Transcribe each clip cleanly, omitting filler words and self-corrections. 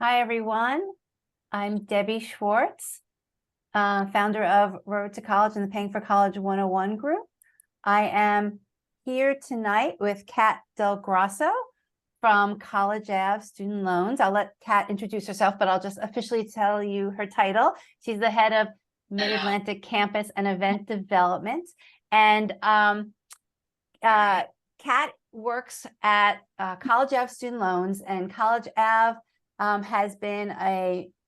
Hi, everyone. I'm Debbie Schwartz, founder of Road2College and the Paying for College 101 group. I am here tonight with Kat Delgrosso from College Ave Student Loans. I'll let Kat introduce herself, but I'll just officially tell you her title. She's the head of Mid-Atlantic Campus and Event Development. And Kat works at College Ave Student Loans, and College Ave has been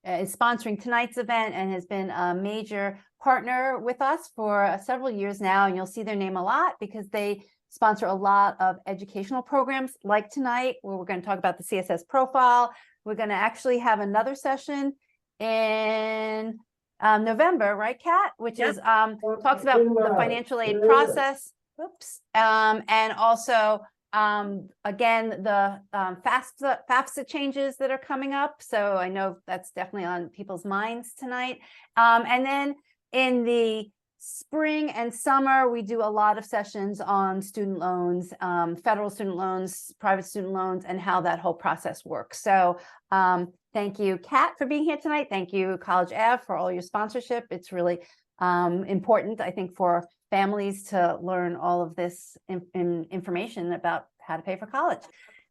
is sponsoring tonight's event and has been a major partner with us for several years now. And you'll see their name a lot because they sponsor a lot of educational programs like tonight, where we're going to talk about the CSS profile. We're going to actually have another session in November, right, Kat? Which is talks about the financial aid process. Oops. And also, again, the FAFSA changes that are coming up. So I know that's definitely on people's minds tonight. And then in the spring and summer, we do a lot of sessions on student loans, federal student loans, private student loans, and how that whole process works. So thank you, Kat, for being here tonight. Thank you, College Ave, for all your sponsorship. It's really important, I think, for families to learn all of this information about how to pay for college.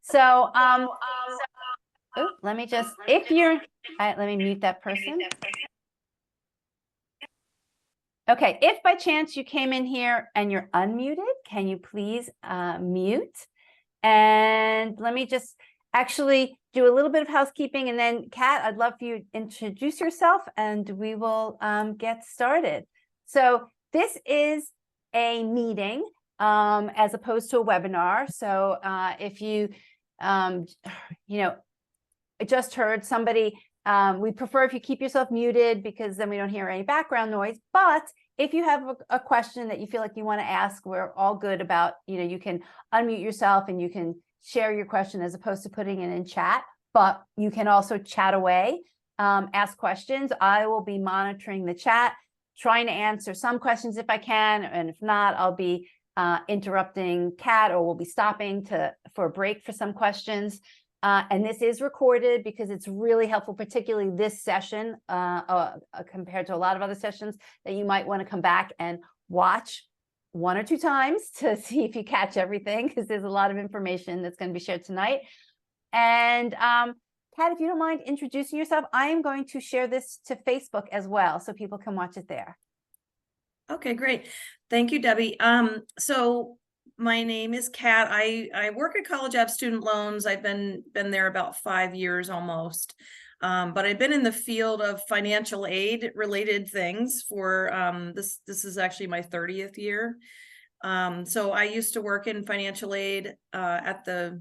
So, let me just, let me mute that person. Okay, if by chance you came in here and you're unmuted, can you please mute? And let me just actually do a little bit of housekeeping, and then Kat, I'd love for you to introduce yourself and we will get started. So this is a meeting as opposed to a webinar. So if you, just heard somebody, we prefer if you keep yourself muted because then we don't hear any background noise. But if you have a question that you feel like you want to ask, we're all good about, you can unmute yourself and you can share your question as opposed to putting it in chat. But you can also chat away, ask questions. I will be monitoring the chat, trying to answer some questions if I can, and if not, I'll be interrupting Kat, or we'll be stopping for a break for some questions. And this is recorded because it's really helpful, particularly this session, compared to a lot of other sessions, that you might want to come back and watch 1 or 2 times to see if you catch everything, because there's a lot of information that's going to be shared tonight. And Kat, if you don't mind introducing yourself, I am going to share this to Facebook as well, so people can watch it there. Okay, great. Thank you, Debbie. So my name is Kat. I work at College Ave Student Loans. I've been there about 5 years almost. But I've been in the field of financial aid related things for this is actually my 30th year. So I used to work in financial aid at the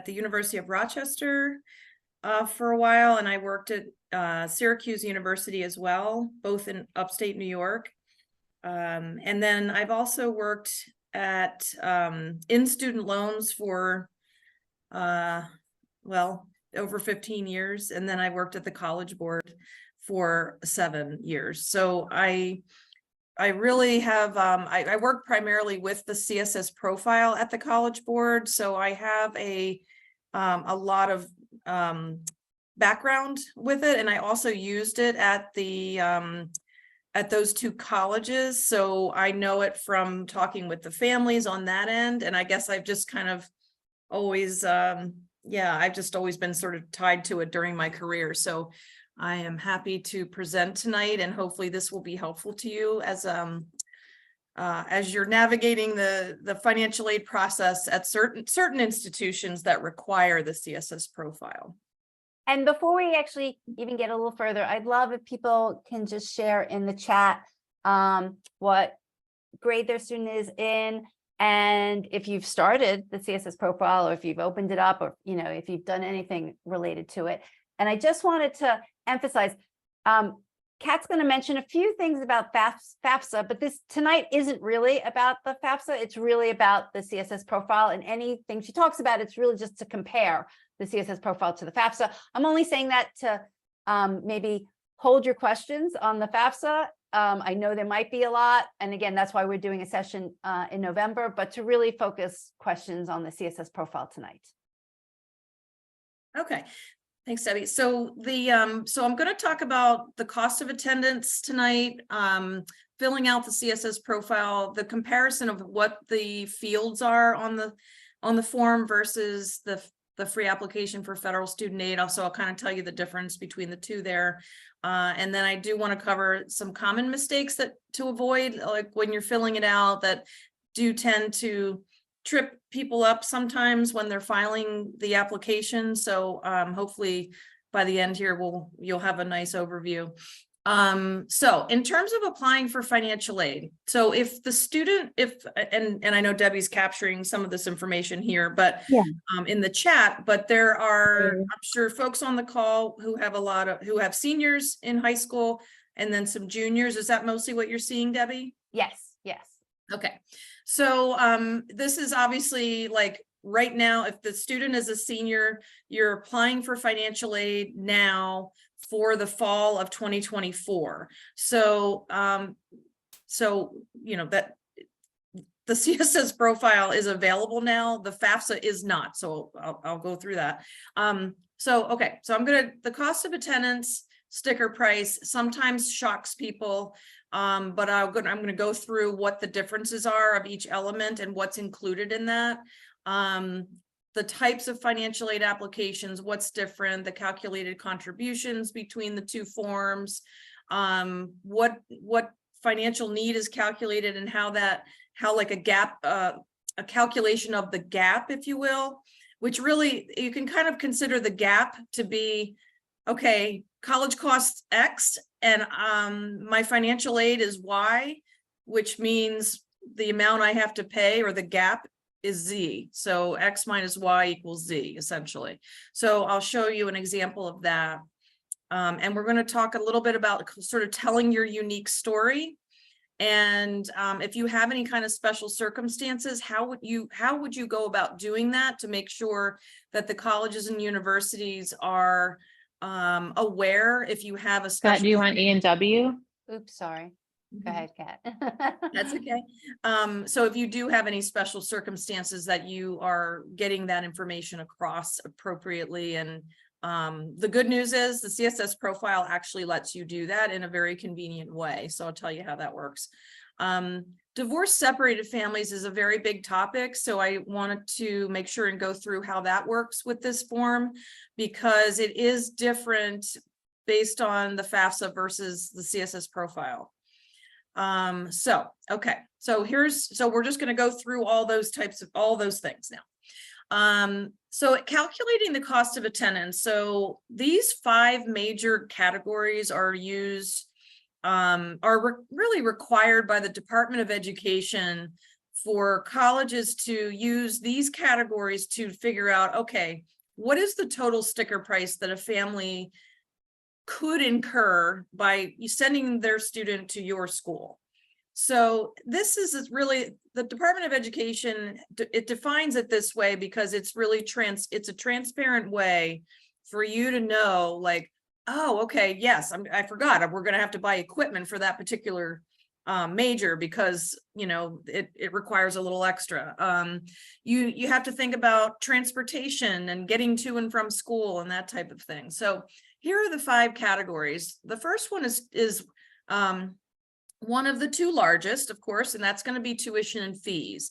University of Rochester for a while, and I worked at Syracuse University as well, both in upstate New York. And then I've also worked at in student loans for over 15 years, and then I worked at the College Board for 7 years. So I really have I work primarily with the CSS Profile at the College Board, so I have a lot of background with it, and I also used it at the at those 2 colleges, so I know it from talking with the families on that end. And I guess I've just kind of always I've just always been sort of tied to it during my career. So I am happy to present tonight, and hopefully this will be helpful to you as you're navigating the financial aid process at certain institutions that require the CSS profile. And before we actually even get a little further, I'd love if people can just share in the chat what grade their student is in, and if you've started the CSS profile, or if you've opened it up, or if you've done anything related to it. And I just wanted to emphasize, Kat's going to mention a few things about FAFSA, but this tonight isn't really about the FAFSA. It's really about the CSS profile, and anything she talks about, it's really just to compare the CSS profile to the FAFSA. I'm only saying that to maybe hold your questions on the FAFSA. I know there might be a lot, and again, that's why we're doing a session in November, but to really focus questions on the CSS profile tonight. Okay. Thanks, Debbie. So so I'm going to talk about the cost of attendance tonight, filling out the CSS profile, the comparison of what the fields are on the form versus the free application for federal student aid. Also, I'll kind of tell you the difference between the two there. And then I do want to cover some common mistakes that to avoid, like when you're filling it out, that do tend to trip people up sometimes when they're filing the application. So hopefully by the end here, you'll have a nice overview. So in terms of applying for financial aid, so if the student, and I know Debbie's capturing some of this information here, but Yeah. in the chat, but there are, I'm sure, folks on the call who have seniors in high school and then some juniors. Is that mostly what you're seeing, Debbie? Yes, yes. Okay, so this is obviously like right now, if the student is a senior, you're applying for financial aid now for the fall of 2024. So, you know, that the CSS profile is available now, the FAFSA is not. So I'll go through that. Okay, so the cost of attendance sticker price sometimes shocks people. But I'm going to go through what the differences are of each element and what's included in that. The types of financial aid applications, what's different, the calculated contributions between the two forms, what financial need is calculated, and how like a gap, a calculation of the gap, if you will, which really you can kind of consider the gap to be, okay, college costs X and my financial aid is Y, which means the amount I have to pay, or the gap, is Z. So X minus Y equals Z, essentially. So I'll show you an example of that. And we're going to talk a little bit about sort of telling your unique story. And if you have any kind of special circumstances, how would you go about doing that to make sure that the colleges and universities are aware if you have a special— Scott, do you want E and W? Oops, sorry. Go ahead, Kat. That's okay. So if you do have any special circumstances, that you are getting that information across appropriately. And the good news is the CSS profile actually lets you do that in a very convenient way. So I'll tell you how that works. Divorce separated families is a very big topic. So I wanted to make sure and go through how that works with this form, because it is different based on the FAFSA versus the CSS profile. Okay, so we're just going to go through all those things now. So calculating the cost of attendance. So these 5 major categories are used, really required by the Department of Education for colleges to use these categories to figure out, okay, what is the total sticker price that a family could incur by sending their student to your school. So this is really the Department of Education. It defines it this way because it's really it's a transparent way for you to know, like, oh, okay, yes, I forgot we're going to have to buy equipment for that particular major because, you know, it requires a little extra. You have to think about transportation and getting to and from school and that type of thing. So here are the 5 categories. The first one is one of the 2 largest, of course, and that's going to be tuition and fees.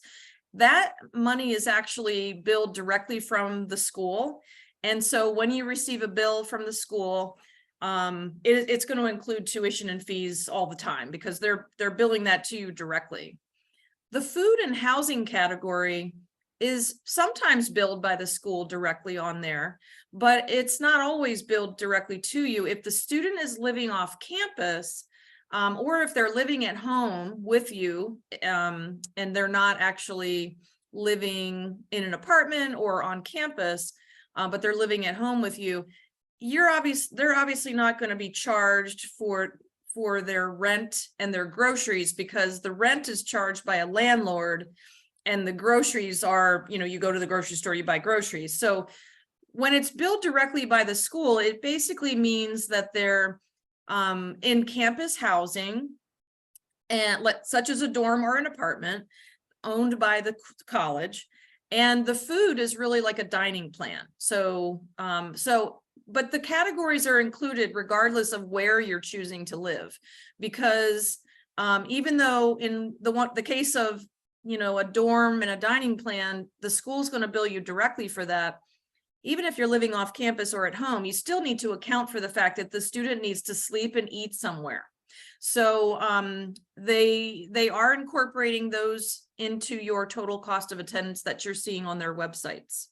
That money is actually billed directly from the school. And so when you receive a bill from the school, it's going to include tuition and fees all the time because they're billing that to you directly. The food and housing category is sometimes billed by the school directly on there, but it's not always billed directly to you. If the student is living off campus, or if they're living at home with you, and they're not actually living in an apartment or on campus, but they're living at home with you, they're obviously not going to be charged for their rent and their groceries, because the rent is charged by a landlord and the groceries are, you know, you go to the grocery store, you buy groceries. So when it's billed directly by the school, it basically means that they're in campus housing, and such as a dorm or an apartment owned by the college, and the food is really like a dining plan. So but the categories are included regardless of where you're choosing to live, because even though in the case of, you know, a dorm and a dining plan, the school's going to bill you directly for that. Even if you're living off campus or at home, you still need to account for the fact that the student needs to sleep and eat somewhere. So they are incorporating those into your total cost of attendance that you're seeing on their websites.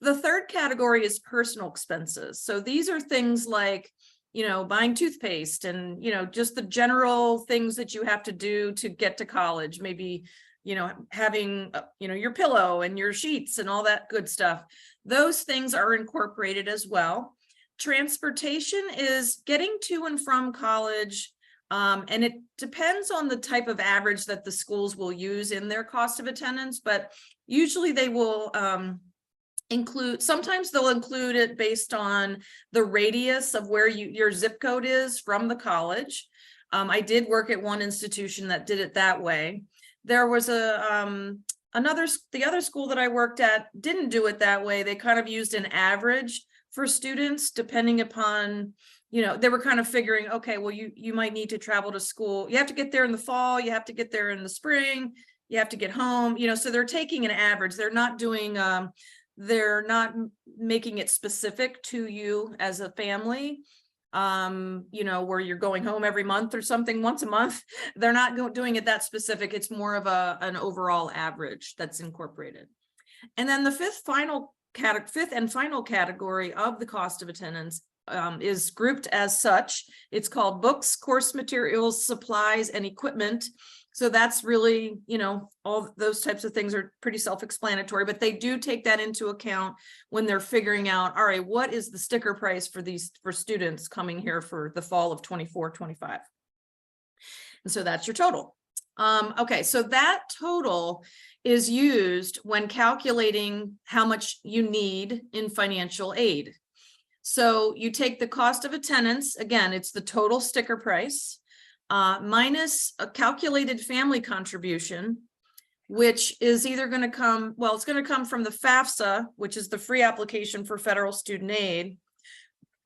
The third category is personal expenses. So these are things like, you know, buying toothpaste and, you know, just the general things that you have to do to get to college. Maybe, you know, having, you know, your pillow and your sheets and all that good stuff. Those things are incorporated as well. Transportation is getting to and from college. And it depends on the type of average that the schools will use in their cost of attendance, but usually they will sometimes they'll include it based on the radius of where your zip code is from the college. I did work at one institution that did it that way. There was the other school that I worked at didn't do it that way. They kind of used an average for students depending upon, you know, they were kind of figuring, okay, well, you might need to travel to school. You have to get there in the fall, you have to get there in the spring, you have to get home, you know, so they're taking an average. They're not doing, they're not making it specific to you as a family, you know, where you're going home every month or something once a month. They're not doing it that specific. It's more of an overall average that's incorporated. And then the fifth and final category of the cost of attendance is grouped as such. It's called books, course materials, supplies, and equipment. So that's really, you know, all those types of things are pretty self-explanatory, but they do take that into account when they're figuring out, all right, what is the sticker price for students coming here for the fall of 24-25? And so that's your total. Okay, so that total is used when calculating how much you need in financial aid. So you take the cost of attendance, again, it's the total sticker price, minus a calculated family contribution, which is either going to come, well, it's going to come from the FAFSA, which is the free application for federal student aid.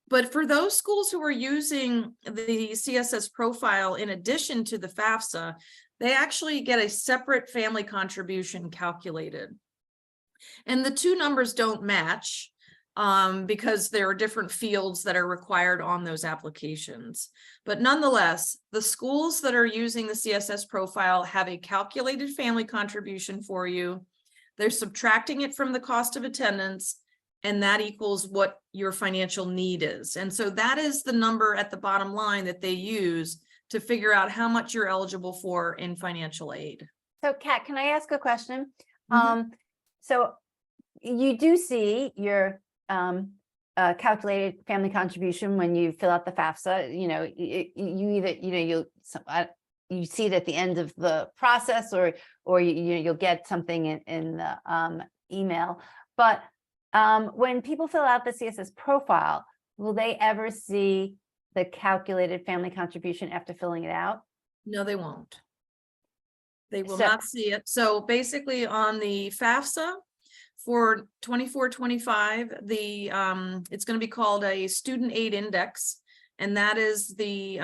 But for those schools who are using the CSS profile in addition to the FAFSA, they actually get a separate family contribution calculated. And the two numbers don't match because there are different fields that are required on those applications. But nonetheless, the schools that are using the CSS profile have a calculated family contribution for you. They're subtracting it from the cost of attendance, and that equals what your financial need is. And so that is the number at the bottom line that they use to figure out how much you're eligible for in financial aid. So Kat, can I ask a question? So you do see your calculated family contribution when you fill out the FAFSA. You know, you either, you know, you see it at the end of the process, or you'll get something in the email. But when people fill out the CSS profile, will they ever see the calculated family contribution after filling it out? No, they won't. They will not see it. So basically on the FAFSA for 24-25, it's going to be called a student aid index. And that is the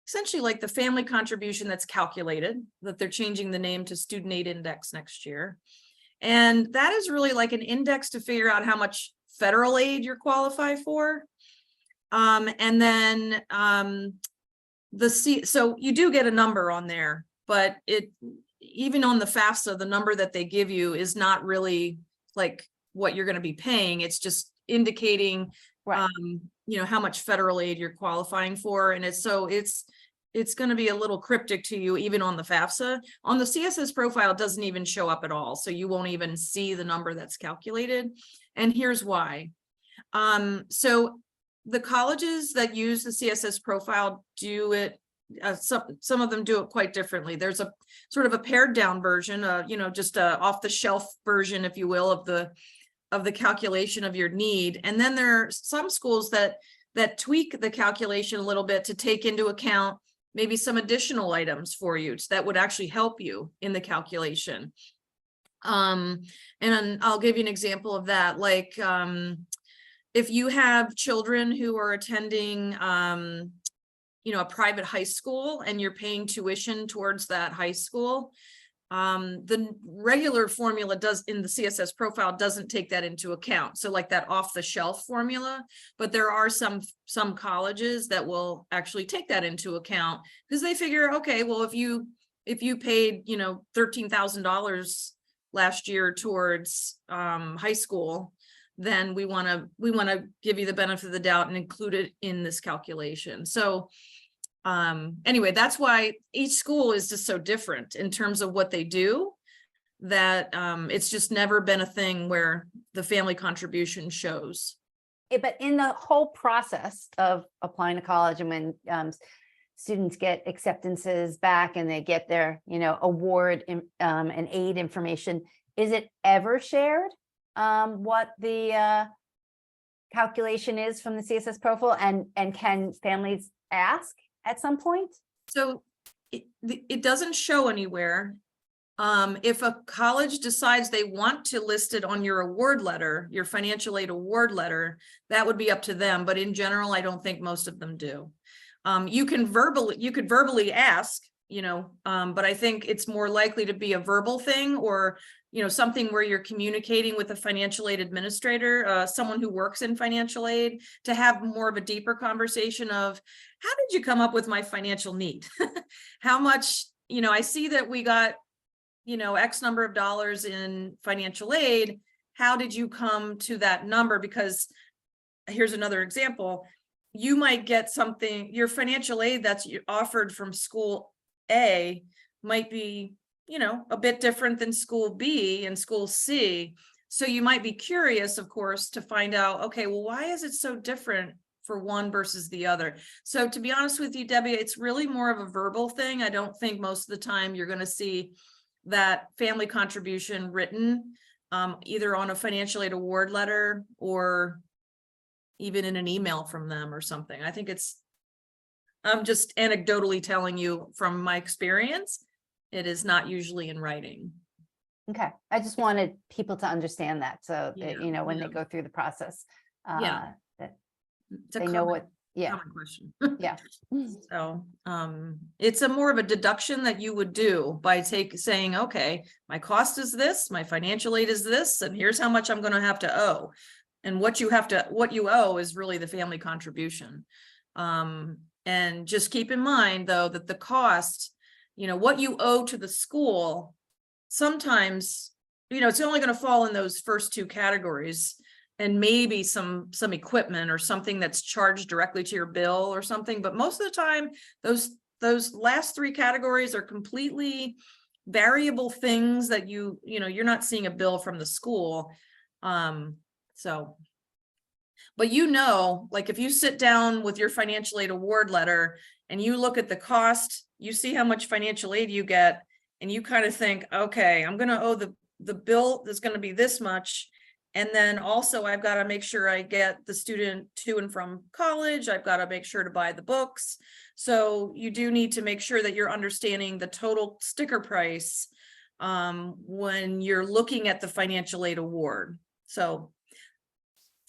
essentially like the family contribution that's calculated, that they're changing the name to student aid index next year. And that is really like an index to figure out how much federal aid you're qualified for. And then so you do get a number on there, but even on the FAFSA, the number that they give you is not really like what you're going to be paying. It's just indicating, right, you know, how much federal aid you're qualifying for. And it's going to be a little cryptic to you, even on the FAFSA. On the CSS profile, it doesn't even show up at all. So you won't even see the number that's calculated. And here's why. So the colleges that use the CSS profile do it, some of them do it quite differently. There's a sort of a pared down version, you know, just a off the shelf version, if you will, of the calculation of your need. And then there are some schools that tweak the calculation a little bit to take into account maybe some additional items for you that would actually help you in the calculation. And I'll give you an example of that. Like, if you have children who are attending, a private high school and you're paying tuition towards that high school, the regular formula in the CSS profile doesn't take that into account. So like that off the shelf formula, but there are some colleges that will actually take that into account because they figure, okay, well, if you paid, $13,000 last year towards high school, then we want to give you the benefit of the doubt and include it in this calculation. So anyway, that's why each school is just so different in terms of what they do, that it's just never been a thing where the family contribution shows. But in the whole process of applying to college, and when students get acceptances back and they get their, award and aid information, is it ever shared what the calculation is from the CSS profile, and can families ask at some point? So it doesn't show anywhere. If a college decides they want to list it on your award letter, your financial aid award letter, that would be up to them. But in general, I don't think most of them do. You could verbally ask, but I think it's more likely to be a verbal thing, or something where you're communicating with a financial aid administrator, someone who works in financial aid, to have more of a deeper conversation of, how did you come up with my financial need? How much, I see that we got, X number of dollars in financial aid. How did you come to that number? Because here's another example. You might get something, your financial aid that's offered from school A might be, a bit different than school B and school C. So you might be curious, of course, to find out, okay, well, why is it so different for one versus the other? So to be honest with you, Debbie, it's really more of a verbal thing. I don't think most of the time you're going to see that family contribution written either on a financial aid award letter or even in an email from them or something. I think I'm just anecdotally telling you from my experience, it is not usually in writing. Okay, I just wanted people to understand that, so Yeah, that, when they go through the process, Yeah. that It's a they know common- what, common question. yeah. So it's a more of a deduction that you would do by saying, okay, my cost is this, my financial aid is this, and here's how much I'm going to have to owe. And what you owe is really the family contribution. And just keep in mind, though, that the cost, what you owe to the school, sometimes, it's only going to fall in those first two categories, and maybe some equipment or something that's charged directly to your bill or something. But most of the time, those last three categories are completely variable things that you're not seeing a bill from the school. So, but like if you sit down with your financial aid award letter and you look at the cost, you see how much financial aid you get, and you kind of think, okay, I'm going to owe the bill that's going to be this much. And then also I've got to make sure I get the student to and from college. I've got to make sure to buy the books. So you do need to make sure that you're understanding the total sticker price when you're looking at the financial aid award. So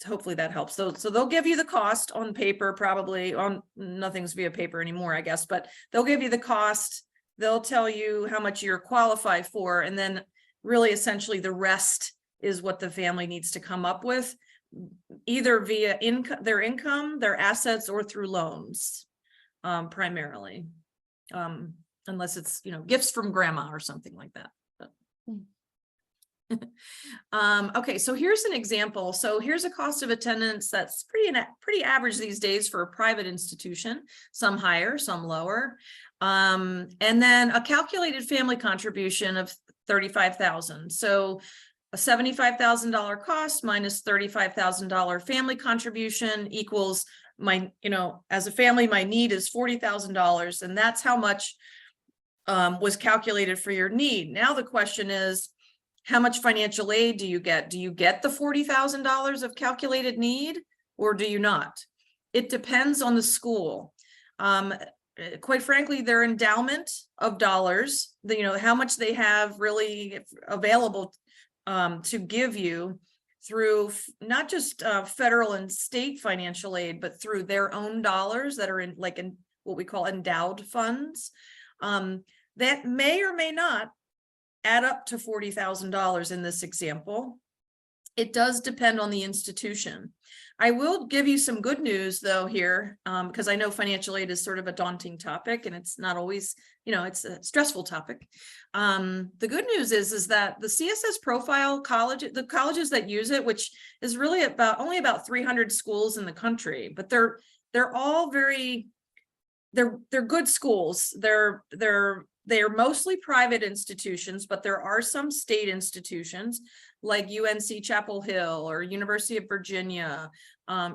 hopefully that helps. So they'll give you the cost on paper, probably nothing's via paper anymore, I guess, but they'll give you the cost. They'll tell you how much you're qualified for. And then really essentially the rest is what the family needs to come up with, either via their income, their assets, or through loans, primarily, unless it's, gifts from grandma or something like that. Okay, so here's an example. So here's a cost of attendance that's pretty average these days for a private institution, some higher, some lower. And then a calculated family contribution of $35,000. So a $75,000 cost minus $35,000 family contribution equals as a family, my need is $40,000. And that's how much was calculated for your need. Now the question is, how much financial aid do you get? Do you get the $40,000 of calculated need, or do you not? It depends on the school. Quite frankly, their endowment of dollars, how much they have really available to give you, through not just federal and state financial aid, but through their own dollars that are in what we call endowed funds, that may or may not add up to $40,000 in this example. It does depend on the institution. I will give you some good news though here, because I know financial aid is sort of a daunting topic and it's not always, it's a stressful topic. The good news is that the CSS Profile the colleges that use it, which is really only about 300 schools in the country, but they're all they're good schools. They're mostly private institutions, but there are some state institutions like UNC Chapel Hill or University of Virginia,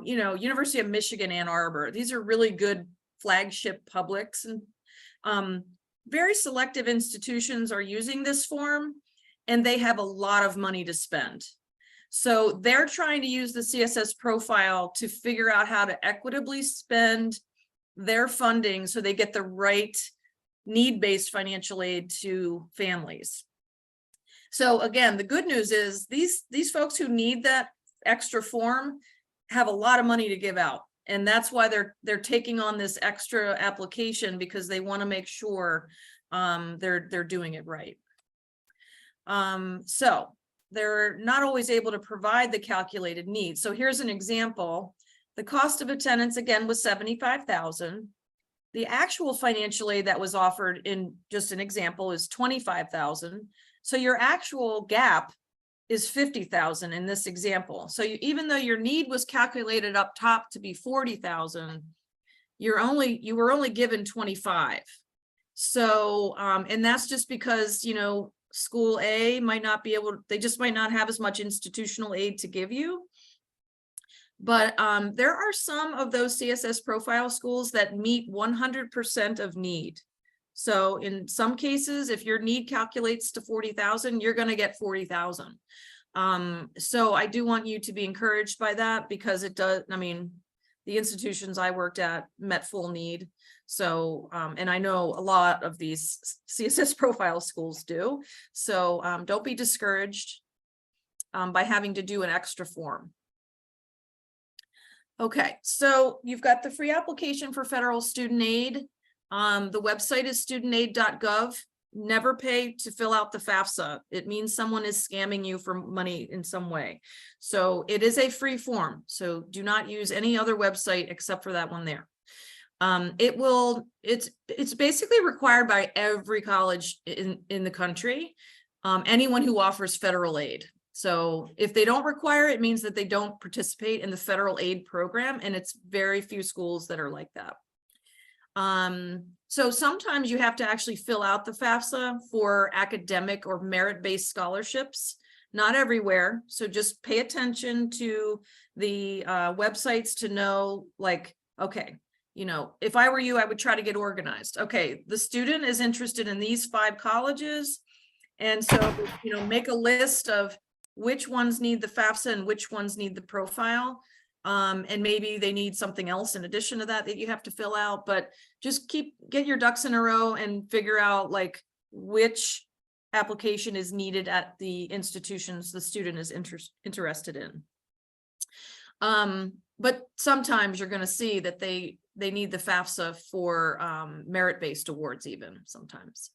University of Michigan, Ann Arbor. These are really good flagship publics, and very selective institutions are using this form, and they have a lot of money to spend. So they're trying to use the CSS Profile to figure out how to equitably spend their funding so they get the right need-based financial aid to families. So again, the good news is these folks who need that extra form have a lot of money to give out. And that's why they're taking on this extra application, because they want to make sure they're doing it right. So they're not always able to provide the calculated needs. So here's an example. The cost of attendance again was $75,000. The actual financial aid that was offered in just an example is $25,000. So your actual gap is $50,000 in this example. So even though your need was calculated up top to be $40,000, you were only given $25,000. So, and that's just because, school A might not be able to, they just might not have as much institutional aid to give you. But there are some of those CSS Profile schools that meet 100% of need. So in some cases, if your need calculates to 40,000, you're going to get 40,000. So I do want you to be encouraged by that, because it does. I mean, the institutions I worked at met full need. So, and I know a lot of these CSS Profile schools do. So don't be discouraged by having to do an extra form. Okay, so you've got the free application for federal student aid. The website is studentaid.gov. Never pay to fill out the FAFSA. It means someone is scamming you for money in some way. So it is a free form. So do not use any other website except for that one there. It's basically required by every college in the country, anyone who offers federal aid. So if they don't require it, it means that they don't participate in the federal aid program, and it's very few schools that are like that. So sometimes you have to actually fill out the FAFSA for academic or merit-based scholarships, not everywhere. So just pay attention to the websites to know, like, okay, if I were you, I would try to get organized. Okay, the student is interested in these 5 colleges. And so, make a list of which ones need the FAFSA and which ones need the profile. And maybe they need something else in addition to that you have to fill out, but just get your ducks in a row and figure out like which application is needed at the institutions the student is interested in. But sometimes you're going to see that they need the FAFSA for merit-based awards even sometimes.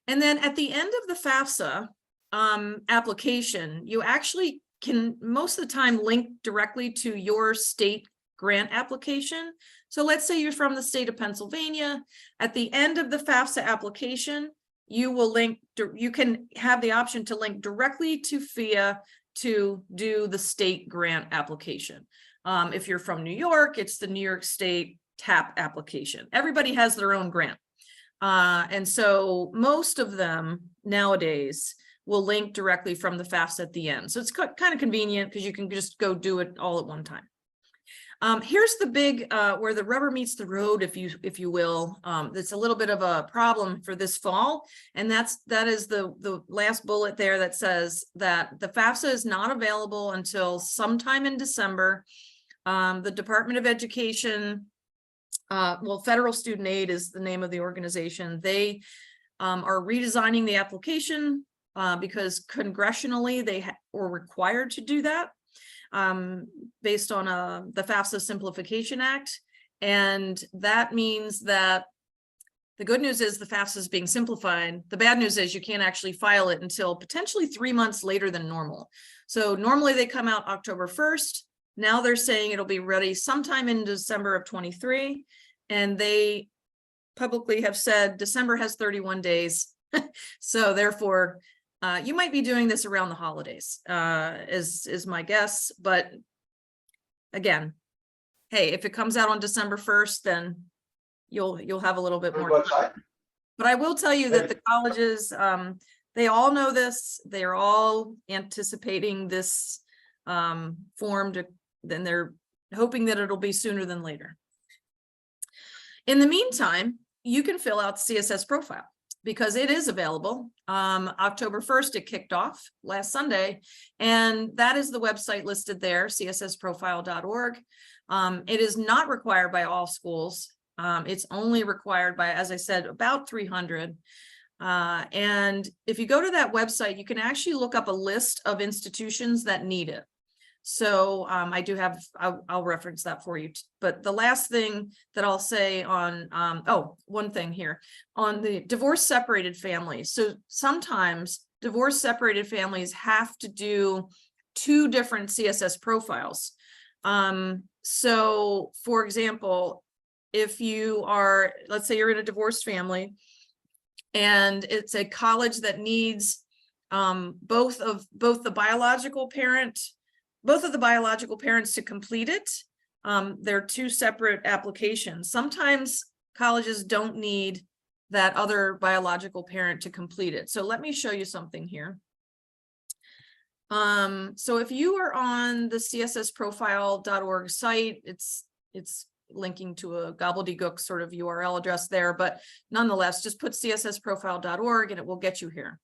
And then at the end of the FAFSA application, you actually can most of the time link directly to your state grant application. So let's say you're from the state of Pennsylvania. At the end of the FAFSA application, you can have the option to link directly to FIA to do the state grant application. If you're from New York, it's the New York State TAP application. Everybody has their own grant. And so most of them nowadays will link directly from the FAFSA at the end. So it's kind of convenient because you can just go do it all at one time. Here's the big, where the rubber meets the road, if you will. That's a little bit of a problem for this fall. And that is the last bullet there that says that the FAFSA is not available until sometime in December. The Department of Education, Federal Student Aid is the name of the organization. They are redesigning the application because congressionally they were required to do that based on the FAFSA Simplification Act. And that means that the good news is the FAFSA is being simplified. The bad news is you can't actually file it until potentially 3 months later than normal. So normally they come out October 1st. Now they're saying it'll be ready sometime in December of 23. And they publicly have said December has 31 days. So therefore, you might be doing this around the holidays, is my guess. But again, hey, if it comes out on December 1st, then you'll have a little bit more time. But I will tell you that the colleges, they all know this. They're all anticipating this form to, then they're hoping that it'll be sooner than later. In the meantime, you can fill out CSS Profile because it is available. October 1st, it kicked off last Sunday, and that is the website listed there, cssprofile.org. It is not required by all schools. It's only required by, as I said, about 300. And if you go to that website, you can actually look up a list of institutions that need it. So I do have, I'll reference that for you. But the last thing that I'll say on, one thing here, on the divorce separated families. So sometimes divorce separated families have to do 2 different CSS profiles. So for example, if you are, let's say you're in a divorced family and it's a college that needs both of the biological parents to complete it. They're 2 separate applications. Sometimes colleges don't need that other biological parent to complete it. So let me show you something here. So if you are on the cssprofile.org site, it's linking to a gobbledygook sort of URL address there, but nonetheless, just put cssprofile.org and it will get you here.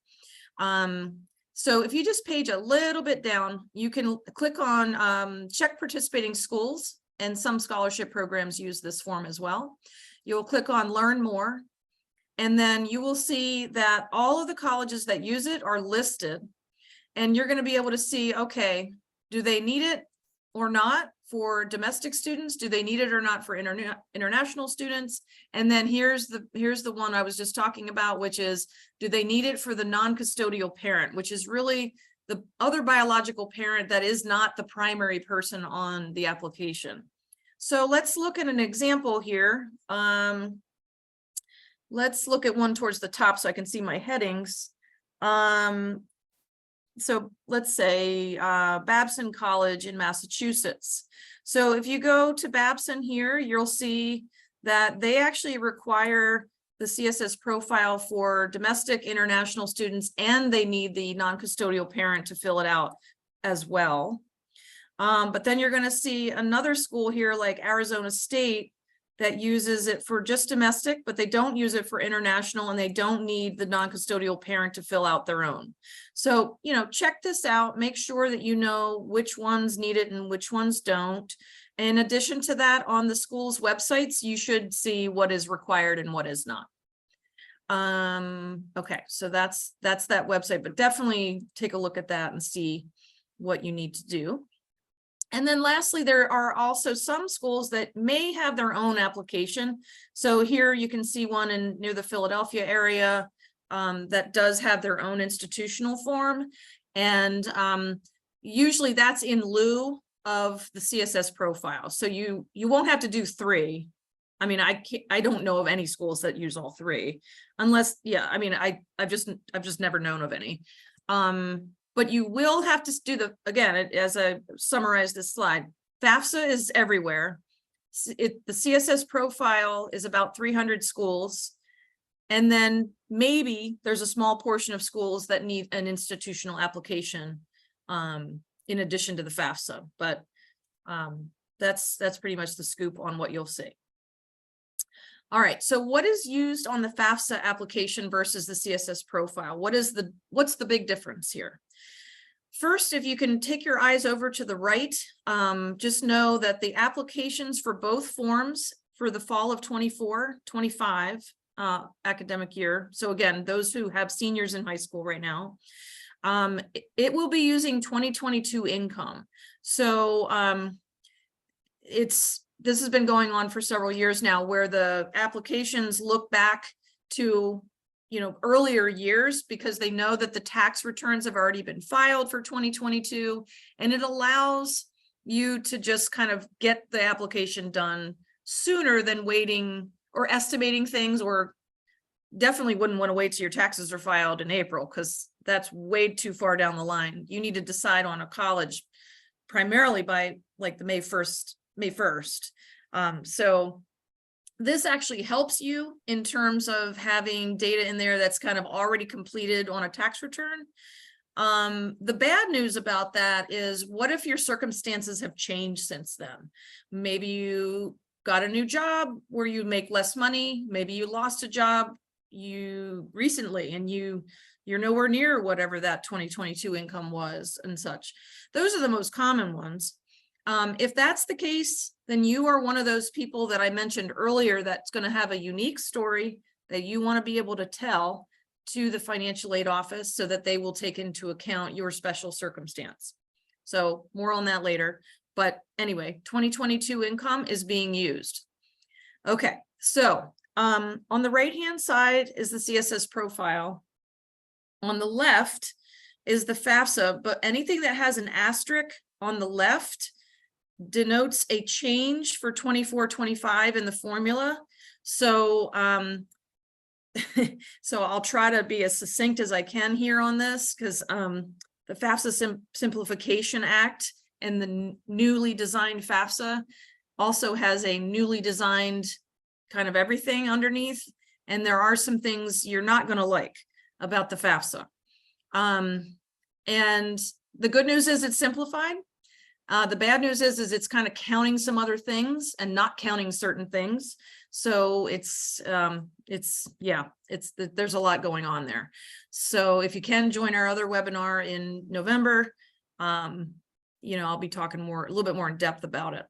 So if you just page a little bit down, you can click on check participating schools, and some scholarship programs use this form as well. You'll click on learn more, and then you will see that all of the colleges that use it are listed, and you're going to be able to see, okay, do they need it or not for domestic students? Do they need it or not for international students? And then here's the one I was just talking about, which is, do they need it for the non-custodial parent, which is really the other biological parent that is not the primary person on the application. So let's look at an example here. Let's look at one towards the top so I can see my headings. So let's say Babson College in Massachusetts. So if you go to Babson here, you'll see that they actually require the CSS profile for domestic international students, and they need the non-custodial parent to fill it out as well. But then you're going to see another school here like Arizona State that uses it for just domestic, but they don't use it for international, and they don't need the non-custodial parent to fill out their own. So, check this out, make sure that you know which ones need it and which ones don't. In addition to that, on the school's websites, you should see what is required and what is not. Okay, so that's that website, but definitely take a look at that and see what you need to do. And then lastly, there are also some schools that may have their own application. So here you can see one near the Philadelphia area that does have their own institutional form. And usually that's in lieu of the CSS profile. So you won't have to do 3. I mean, I don't know of any schools that use all 3 unless, yeah, I mean, I've just never known of any. But you will have to do again, as I summarize this slide, FAFSA is everywhere. The CSS profile is about 300 schools. And then maybe there's a small portion of schools that need an institutional application in addition to the FAFSA. But that's pretty much the scoop on what you'll see. All right, so what is used on the FAFSA application versus the CSS profile? What's the big difference here? First, if you can take your eyes over to the right, just know that the applications for both forms for the fall of 24-25 academic year. So again, those who have seniors in high school right now, it will be using 2022 income. So this has been going on for several years now, where the applications look back to, you know, earlier years, because they know that the tax returns have already been filed for 2022, and it allows you to just kind of get the application done sooner than waiting or estimating things, or definitely wouldn't want to wait till your taxes are filed in April, because that's way too far down the line. You need to decide on a college primarily by like the May 1st. So this actually helps you in terms of having data in there that's kind of already completed on a tax return. The bad news about that is, what if your circumstances have changed since then? Maybe you got a new job where you make less money. Maybe you lost a job recently and you're nowhere near whatever that 2022 income was and such. Those are the most common ones. If that's the case, then you are one of those people that I mentioned earlier that's going to have a unique story that you want to be able to tell to the financial aid office so that they will take into account your special circumstance. So more on that later. But anyway, 2022 income is being used. Okay, so on the right-hand side is the CSS profile. On the left is the FAFSA, but anything that has an asterisk on the left denotes a change for 24-25 in the formula. So so I'll try to be as succinct as I can here on this, because the FAFSA Simplification Act and the newly designed FAFSA also has a newly designed kind of everything underneath, and there are some things you're not going to like about the FAFSA. And the good news is it's simplified. The bad news is it's kind of counting some other things and not counting certain things. So there's a lot going on there. So if you can join our other webinar in November, you know, I'll be talking a little bit more in depth about it.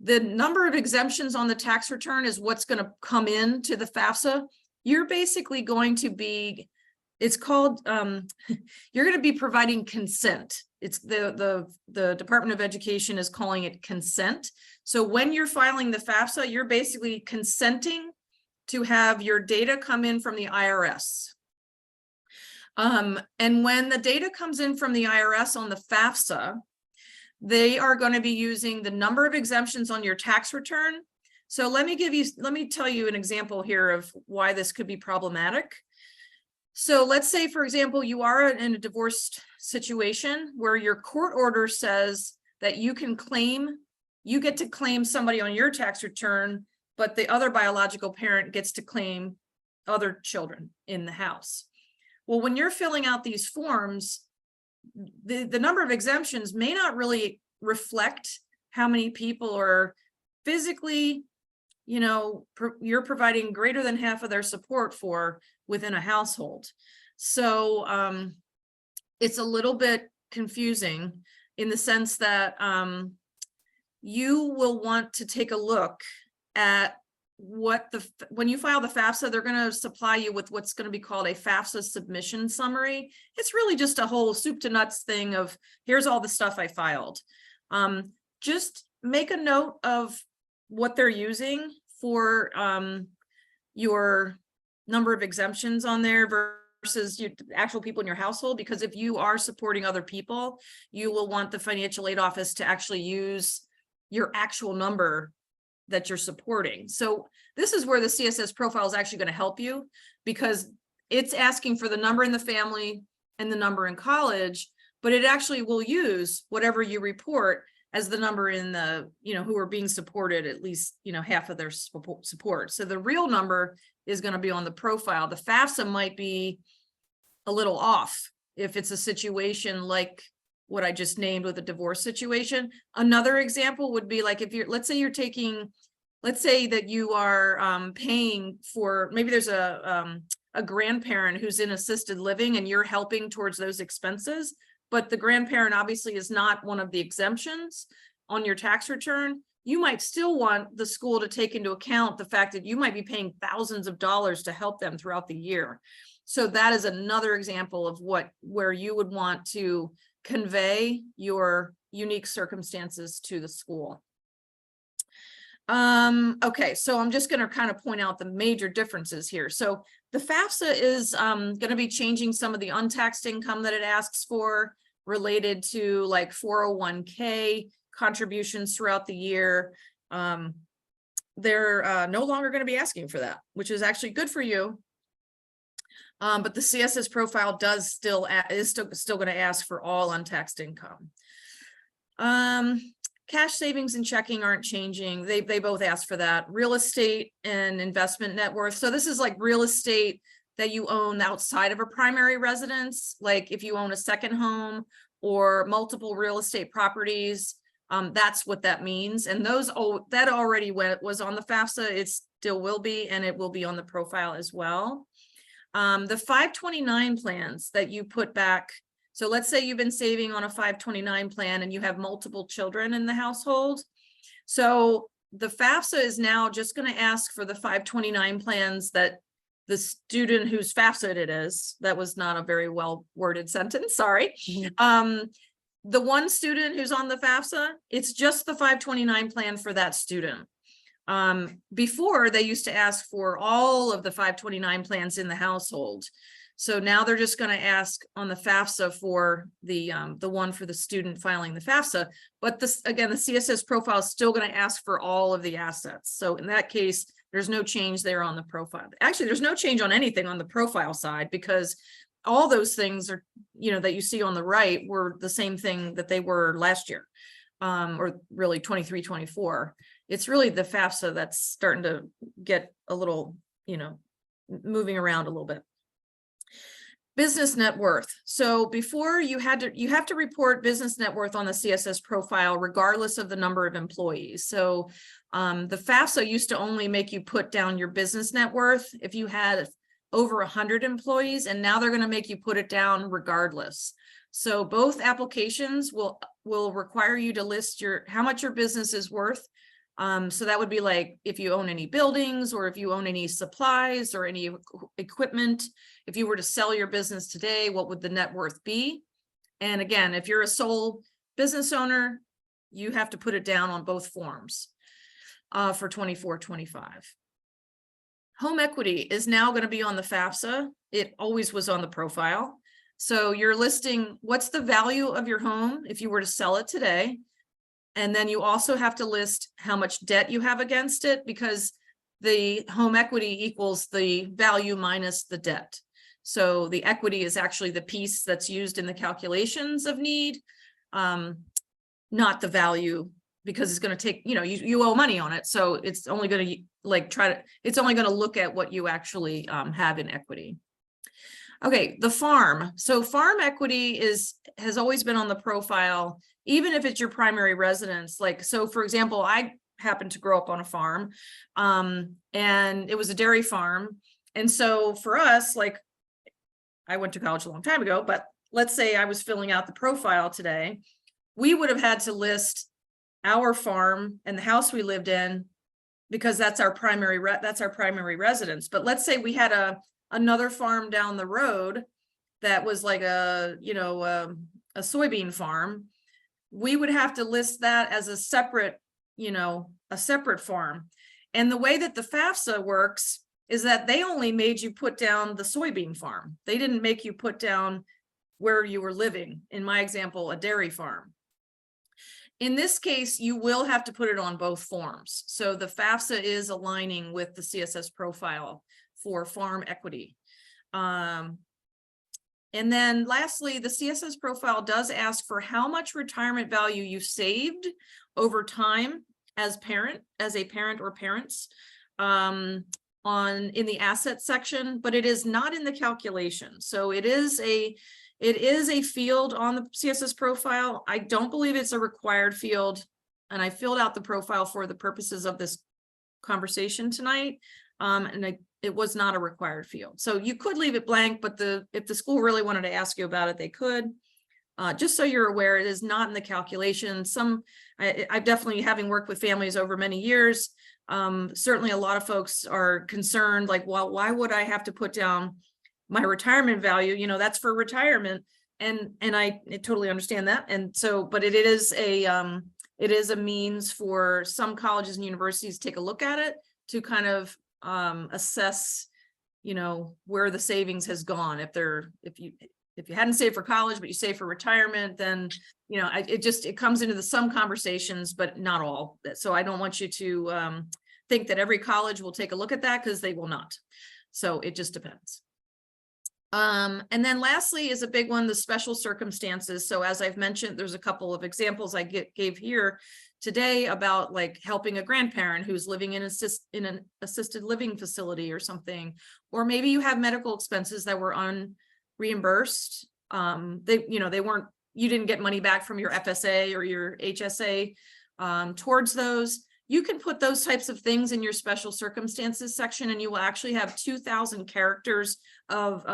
The number of exemptions on the tax return is what's going to come into the FAFSA. You're basically going to be, it's called, you're going to be providing consent. It's the Department of Education is calling it consent. So when you're filing the FAFSA, you're basically consenting to have your data come in from the IRS. And when the data comes in from the IRS on the FAFSA, they are going to be using the number of exemptions on your tax return. So let me tell you an example here of why this could be problematic. So let's say, for example, you are in a divorced situation where your court order says that you get to claim somebody on your tax return, but the other biological parent gets to claim other children in the house. Well, when you're filling out these forms, the number of exemptions may not really reflect how many people are physically, you know, you're providing greater than half of their support for within a household. So it's a little bit confusing in the sense that you will want to take a look at when you file the FAFSA, they're going to supply you with what's going to be called a FAFSA submission summary. It's really just a whole soup to nuts thing of, here's all the stuff I filed. Just make a note of what they're using for your number of exemptions on there versus your actual people in your household, because if you are supporting other people, you will want the financial aid office to actually use your actual number that you're supporting. So this is where the CSS profile is actually going to help you, because it's asking for the number in the family and the number in college, but it actually will use whatever you report as the number in the, you know, who are being supported, at least, you know, half of their support. So the real number is going to be on the profile. The FAFSA might be a little off if it's a situation like what I just named with a divorce situation. Another example would be like, if you're, let's say that you are paying for, maybe there's a grandparent who's in assisted living and you're helping towards those expenses, but the grandparent obviously is not one of the exemptions on your tax return. you might still want the school to take into account the fact that you might be paying thousands of dollars to help them throughout the year. So that is another example of where you would want to convey your unique circumstances to the school. Okay, so I'm just going to kind of point out the major differences here. So the FAFSA is going to be changing some of the untaxed income that it asks for related to like 401k contributions throughout the year. They're no longer going to be asking for that, which is actually good for you. But the CSS profile is still going to ask for all untaxed income. Cash savings and checking aren't changing. They both ask for that. Real estate and investment net worth. So this is like real estate that you own outside of a primary residence, like if you own a second home or multiple real estate properties. That's what that means. And that already was on the FAFSA. It still will be, and it will be on the profile as well. The 529 plans that you put back. So let's say you've been saving on a 529 plan and you have multiple children in the household. So the FAFSA is now just going to ask for the 529 plans that the student whose FAFSA it is. That was not a very well worded sentence, sorry. Mm-hmm. The one student who's on the FAFSA, it's just the 529 plan for that student. Before they used to ask for all of the 529 plans in the household. So now they're just going to ask on the FAFSA for the one for the student filing the FAFSA. But this, again, the CSS profile is still going to ask for all of the assets. So in that case, there's no change there on the profile. Actually, there's no change on anything on the profile side, because all those things are, that you see on the right were the same thing that they were last year, or really 23-24. It's really the FAFSA that's starting to get a little, moving around a little bit. Business net worth. So before you have to report business net worth on the CSS profile, regardless of the number of employees. So the FAFSA used to only make you put down your business net worth if you had over 100 employees, and now they're going to make you put it down regardless. So both applications will require you to list how much your business is worth. So that would be like if you own any buildings, or if you own any supplies or any equipment. If you were to sell your business today, what would the net worth be? And again, if you're a sole business owner, you have to put it down on both forms for 24-25. Home equity is now going to be on the FAFSA. It always was on the profile. So you're listing what's the value of your home if you were to sell it today. And then you also have to list how much debt you have against it, because the home equity equals the value minus the debt. So the equity is actually the piece that's used in the calculations of need, not the value, because it's going to take, you owe money on it. So it's only going to it's only going to look at what you actually have in equity. Okay, the farm. So farm equity has always been on the profile, even if it's your primary residence. So for example, I happened to grow up on a farm, and it was a dairy farm. And so for us, I went to college a long time ago, but let's say I was filling out the profile today, we would have had to list our farm and the house we lived in, because that's our primary residence. But let's say we had another farm down the road that was like a soybean farm. We would have to list that as a separate farm. And the way that the FAFSA works is that they only made you put down the soybean farm. They didn't make you put down where you were living. In my example, a dairy farm. In this case, you will have to put it on both forms. So the FAFSA is aligning with the CSS profile for farm equity. And then lastly, the CSS profile does ask for how much retirement value you saved over time as a parent or parents in the asset section, but it is not in the calculation. So it is a field on the CSS profile. I don't believe it's a required field, and I filled out the profile for the purposes of this conversation tonight. It was not a required field. So you could leave it blank, but if the school really wanted to ask you about it, they could. Just so you're aware, it is not in the calculation. I've definitely, having worked with families over many years, certainly a lot of folks are concerned, like, well, why would I have to put down my retirement value? You know, that's for retirement. And I totally understand that. And so, but it is a means for some colleges and universities to take a look at it to kind of assess, you know, where the savings has gone. If you hadn't saved for college, but you save for retirement, then, you know, it comes into some conversations, but not all. So I don't want you to think that every college will take a look at that, because they will not. So it just depends. And then lastly is a big one, the special circumstances. So as I've mentioned, there's a couple of examples I gave here today about like helping a grandparent who's living in an assisted living facility or something, or maybe you have medical expenses that were reimbursed. You didn't get money back from your FSA or your HSA towards those. You can put those types of things in your special circumstances section, and you will actually have 2,000 characters of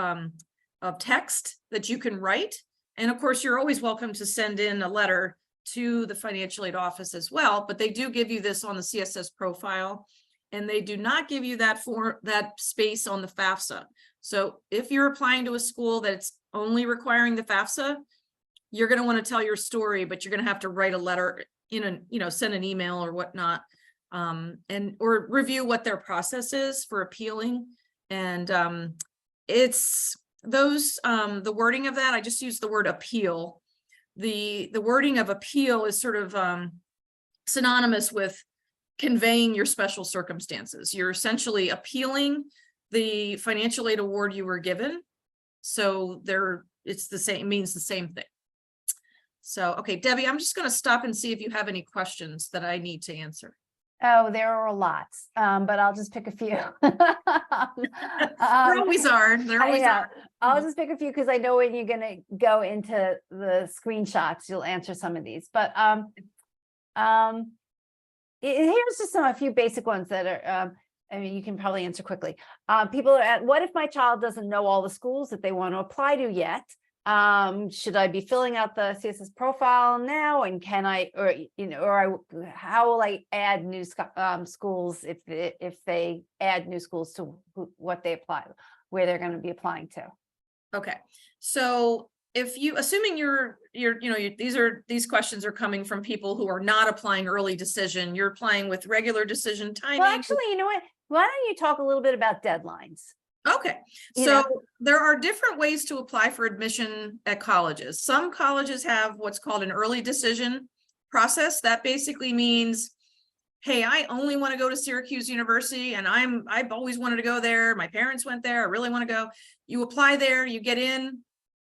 text that you can write. And of course, you're always welcome to send in a letter to the financial aid office as well, but they do give you this on the CSS profile, and they do not give you that space on the FAFSA. So if you're applying to a school that's only requiring the FAFSA, you're going to want to tell your story, but you're going to have to write a letter send an email or whatnot, or review what their process is for appealing. And it's the wording of that, I just use the word appeal. The wording of appeal is sort of synonymous with conveying your special circumstances. You're essentially appealing the financial aid award you were given. So it's the same, it means the same thing. So, okay, Debbie, I'm just going to stop and see if you have any questions that I need to answer. Oh, there are lots, but I'll just pick a few. There always are. There always are. I'll just pick a few because I know when you're going to go into the screenshots, you'll answer some of these. But here's just a few basic ones that are, I mean, you can probably answer quickly. People are at, what if my child doesn't know all the schools that they want to apply to yet? Should I be filling out the CSS profile now? And can I, how will I add new schools if they add new schools to what they apply, where they're going to be applying to? Okay. So if you, assuming these questions are coming from people who are not applying early decision, you're applying with regular decision timing. Well, actually, you know what? Why don't you talk a little bit about deadlines? Okay, so there are different ways to apply for admission at colleges. Some colleges have what's called an early decision process. That basically means, hey, I only want to go to Syracuse University, and I've always wanted to go there. My parents went there. I really want to go. You apply there, you get in,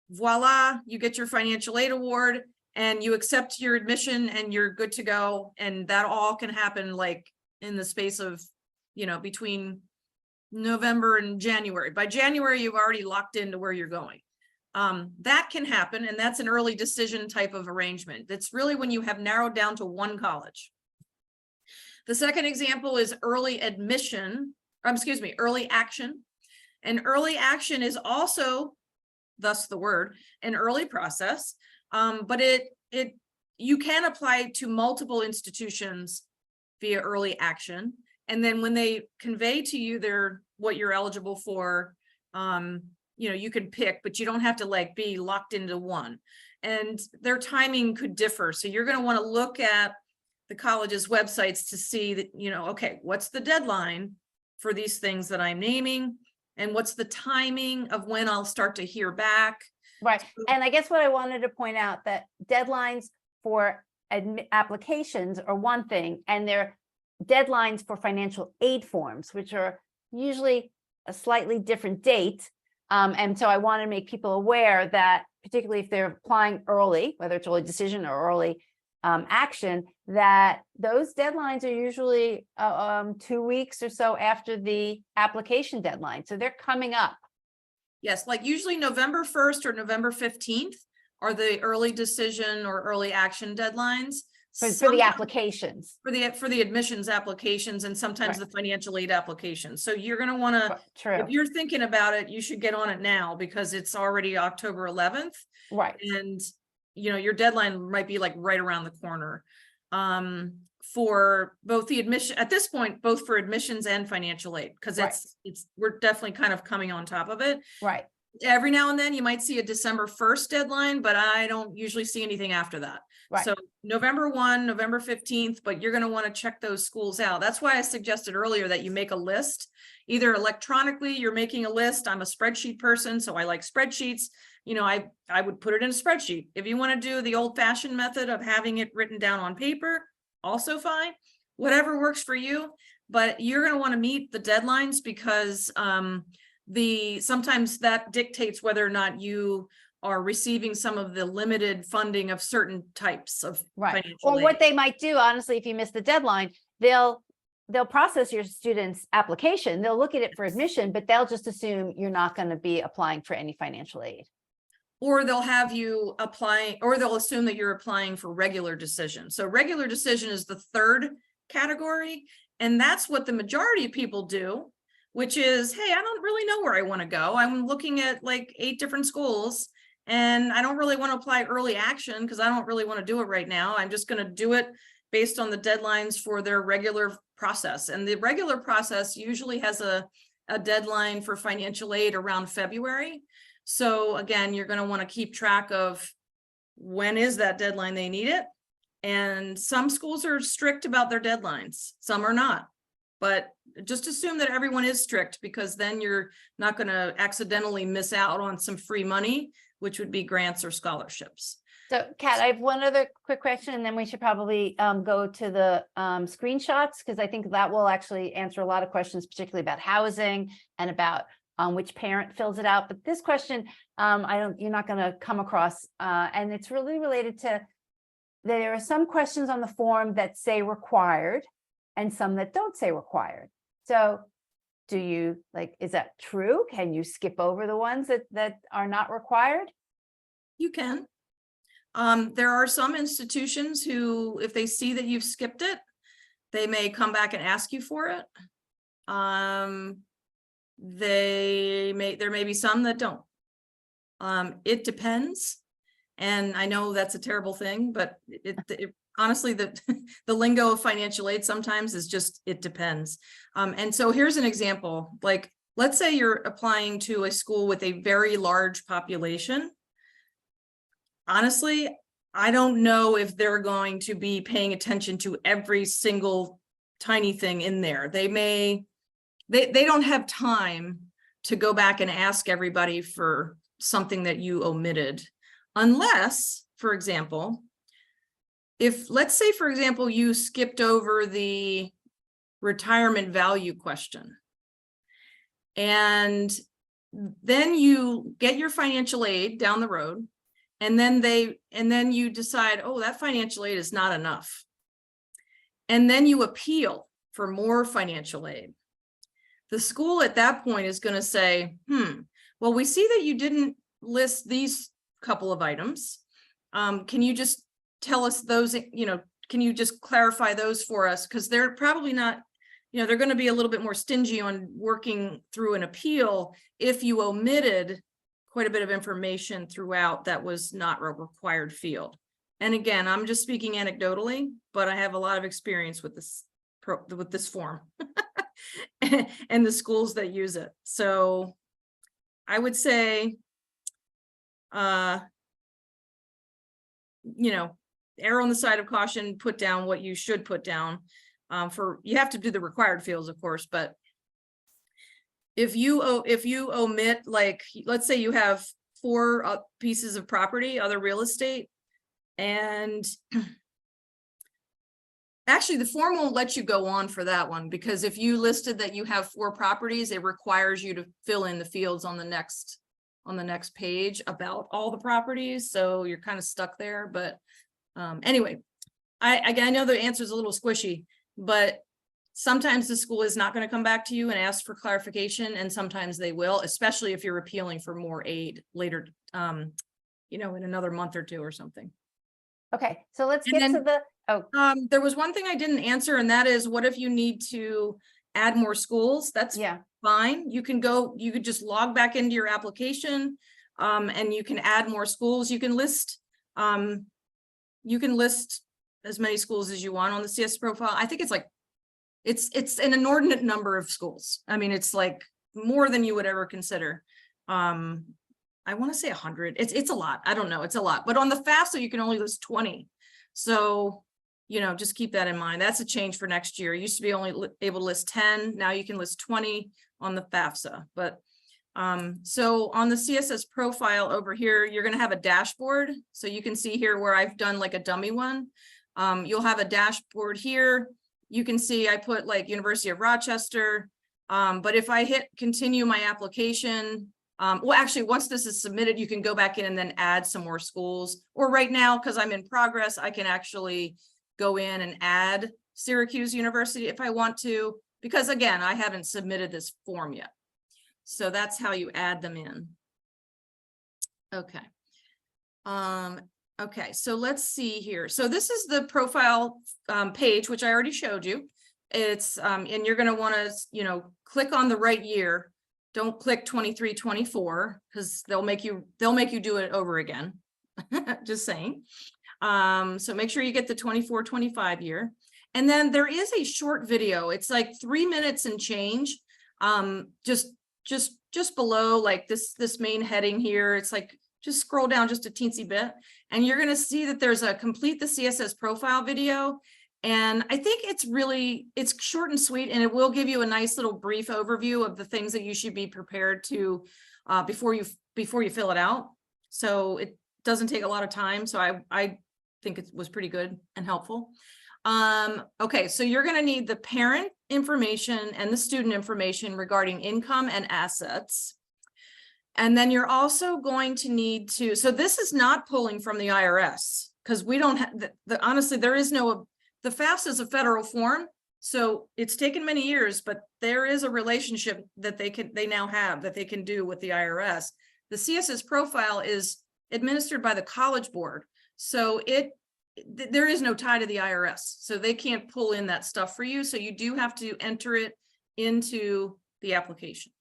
voila, you get your financial aid award, and you accept your admission, and you're good to go. And that all can happen like in the space of, between November and January. By January, you've already locked into where you're going. That can happen, and that's an early decision type of arrangement. That's really when you have narrowed down to one college. The second example is early action. And early action is also, thus the word, an early process, but you can apply to multiple institutions via early action. And then when they convey to you what you're eligible for, you can pick, but you don't have to be locked into one. And their timing could differ. So you're going to want to look at the college's websites to see that, okay, what's the deadline for these things that I'm naming? And what's the timing of when I'll start to hear back? Right. And I guess what I wanted to point out, that deadlines for applications are one thing, and they're deadlines for financial aid forms, which are usually a slightly different date. And so I want to make people aware that, particularly if they're applying early, whether it's early decision or early action, that those deadlines are usually 2 weeks or so after the application deadline. So they're coming up. Yes, like usually November 1st or November 15th are the early decision or early action deadlines. For the applications, for the admissions applications, and sometimes the financial aid applications. So you're going to want to, if you're thinking about it, you should get on it now, because it's already October 11th. Right. And your deadline might be like right around the corner. For both the admission at this point, both for admissions and financial aid, because we're definitely kind of coming on top of it. Right. Every now and then you might see a December 1st deadline, but I don't usually see anything after that. Right. So November 1, November 15th, but you're going to want to check those schools out. That's why I suggested earlier that you make a list, either electronically, you're making a list. I'm a spreadsheet person, so I like spreadsheets. I would put it in a spreadsheet. If you want to do the old fashioned method of having it written down on paper, also fine, whatever works for you, but you're going to want to meet the deadlines because, sometimes that dictates whether or not you are receiving some of the limited funding of certain types of financial Or aid. what they might do, honestly, if you miss the deadline, they'll process your student's application. They'll look at it for admission, but they'll just assume you're not going to be applying for any financial aid. Or they'll have you apply, or they'll assume that you're applying for regular decision. So regular decision is the third category. And that's what the majority of people do, which is, hey, I don't really know where I want to go. I'm looking at like 8 different schools and I don't really want to apply early action because I don't really want to do it right now. I'm just going to do it based on the deadlines for their regular process. And the regular process usually has a deadline for financial aid around February. So again, you're going to want to keep track of when is that deadline they need it. And some schools are strict about their deadlines. Some are not. But just assume that everyone is strict, because then you're not going to accidentally miss out on some free money, which would be grants or scholarships. So, Kat, I have one other quick question, and then we should probably go to the screenshots, because I think that will actually answer a lot of questions, particularly about housing and about which parent fills it out. But this question, you're not going to come across, and it's really related to, there are some questions on the form that say required and some that don't say required. So do you, is that true? Can you skip over the ones that are not required? You can. There are some institutions who, if they see that you've skipped it, they may come back and ask you for it. There may be some that don't. It depends. And I know that's a terrible thing, but it honestly, the lingo of financial aid sometimes is just, it depends. And so here's an example. Like, let's say you're applying to a school with a very large population. Honestly, I don't know if they're going to be paying attention to every single tiny thing in there. They don't have time to go back and ask everybody for something that you omitted, unless, for example, let's say, for example, you skipped over the retirement value question, and then you get your financial aid down the road, and then you decide, oh, that financial aid is not enough. And then you appeal for more financial aid. The school at that point is going to say, well, we see that you didn't list these couple of items. Can you just tell us those, can you just clarify those for us? Because they're probably not, they're going to be a little bit more stingy on working through an appeal if you omitted quite a bit of information throughout that was not a required field. And again, I'm just speaking anecdotally, but I have a lot of experience with this form and the schools that use it. So I would say, err on the side of caution, put down what you should put down. You have to do the required fields, of course, but if you omit, like, let's say you have 4 pieces of property, other real estate, and actually the form won't let you go on for that one, because if you listed that you have 4 properties, it requires you to fill in the fields on the next page about all the properties. So you're kind of stuck there. But anyway, I know the answer is a little squishy, but sometimes the school is not going to come back to you and ask for clarification, and sometimes they will, especially if you're appealing for more aid later, in another month or 2 or something. Okay, so let's get to the, there was one thing I didn't answer, and that is, what if you need to add more schools? That's fine. You could just log back into your application, and you can add more schools. You can list You can list as many schools as you want on the CSS profile. I think it's like, it's an inordinate number of schools. I mean, it's like more than you would ever consider. I want to say 100. It's a lot. I don't know. It's a lot. But on the FAFSA, you can only list 20. So, you know, just keep that in mind. That's a change for next year. It used to be only able to list 10. Now you can list 20 on the FAFSA. But so on the CSS profile over here, you're going to have a dashboard. So you can see here where I've done like a dummy one. You'll have a dashboard here. You can see I put like University of Rochester. But if I hit continue my application, well, actually, once this is submitted, you can go back in and then add some more schools. Or right now, because I'm in progress, I can actually go in and add Syracuse University if I want to, because again, I haven't submitted this form yet. So that's how you add them in. Okay. Okay, so let's see here. So this is the profile page, which I already showed you. It's and you're going to want to, you know, click on the right year. Don't click 23, 24 because they'll make you do it over again. Just saying. So make sure you get the 24, 25 year. And then there is a short video. It's like 3 minutes and change. Just below like this main heading here. It's like, just scroll down just a teensy bit and you're going to see that there's a complete the CSS profile video. And I think it's short and sweet, and it will give you a nice little brief overview of the things that you should be prepared to before you fill it out. So it doesn't take a lot of time. So I think it was pretty good and helpful. Okay, so you're going to need the parent information and the student information regarding income and assets. And then you're also going to need to, so this is not pulling from the IRS because we don't have, honestly, there is no, the FAFSA is a federal form. So it's taken many years, but there is a relationship that they now have that they can do with the IRS. The CSS profile is administered by the College Board. So there is no tie to the IRS. So they can't pull in that stuff for you. So you do have to enter it into the application.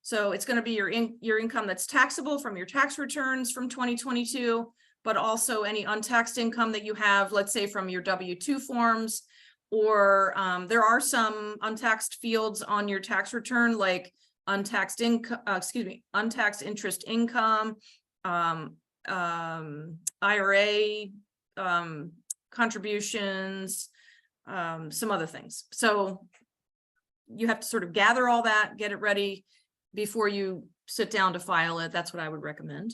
So it's going to be your income that's taxable from your tax returns from 2022, but also any untaxed income that you have, let's say from your W-2 forms, or there are some untaxed fields on your tax return, like untaxed income, untaxed interest income, IRA contributions, some other things. So you have to sort of gather all that, get it ready before you sit down to file it. That's what I would recommend.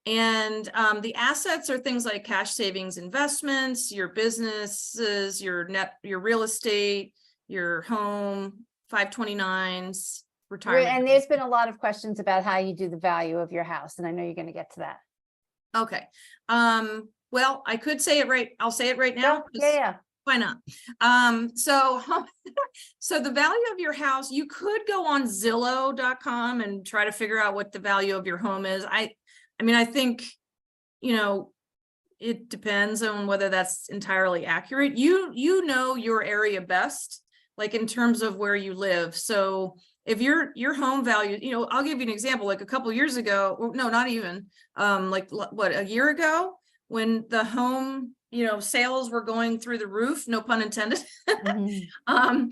And the assets are things like cash savings, investments, your businesses, your real estate, your home, 529s, retirement. And there's been a lot of questions about how you do the value of your house, and I know you're going to get to that. Okay. Well, I could say it right. I'll say it right now. Yeah. Why not? So the value of your house, you could go on Zillow.com and try to figure out what the value of your home is. I mean, I think, you know, it depends on whether that's entirely accurate. You know your area best, like in terms of where you live. So if your home value, you know, I'll give you an example. Like a couple of years ago, or no, not even, like what, a year ago, when the home, you know, sales were going through the roof, no pun intended. Mm-hmm.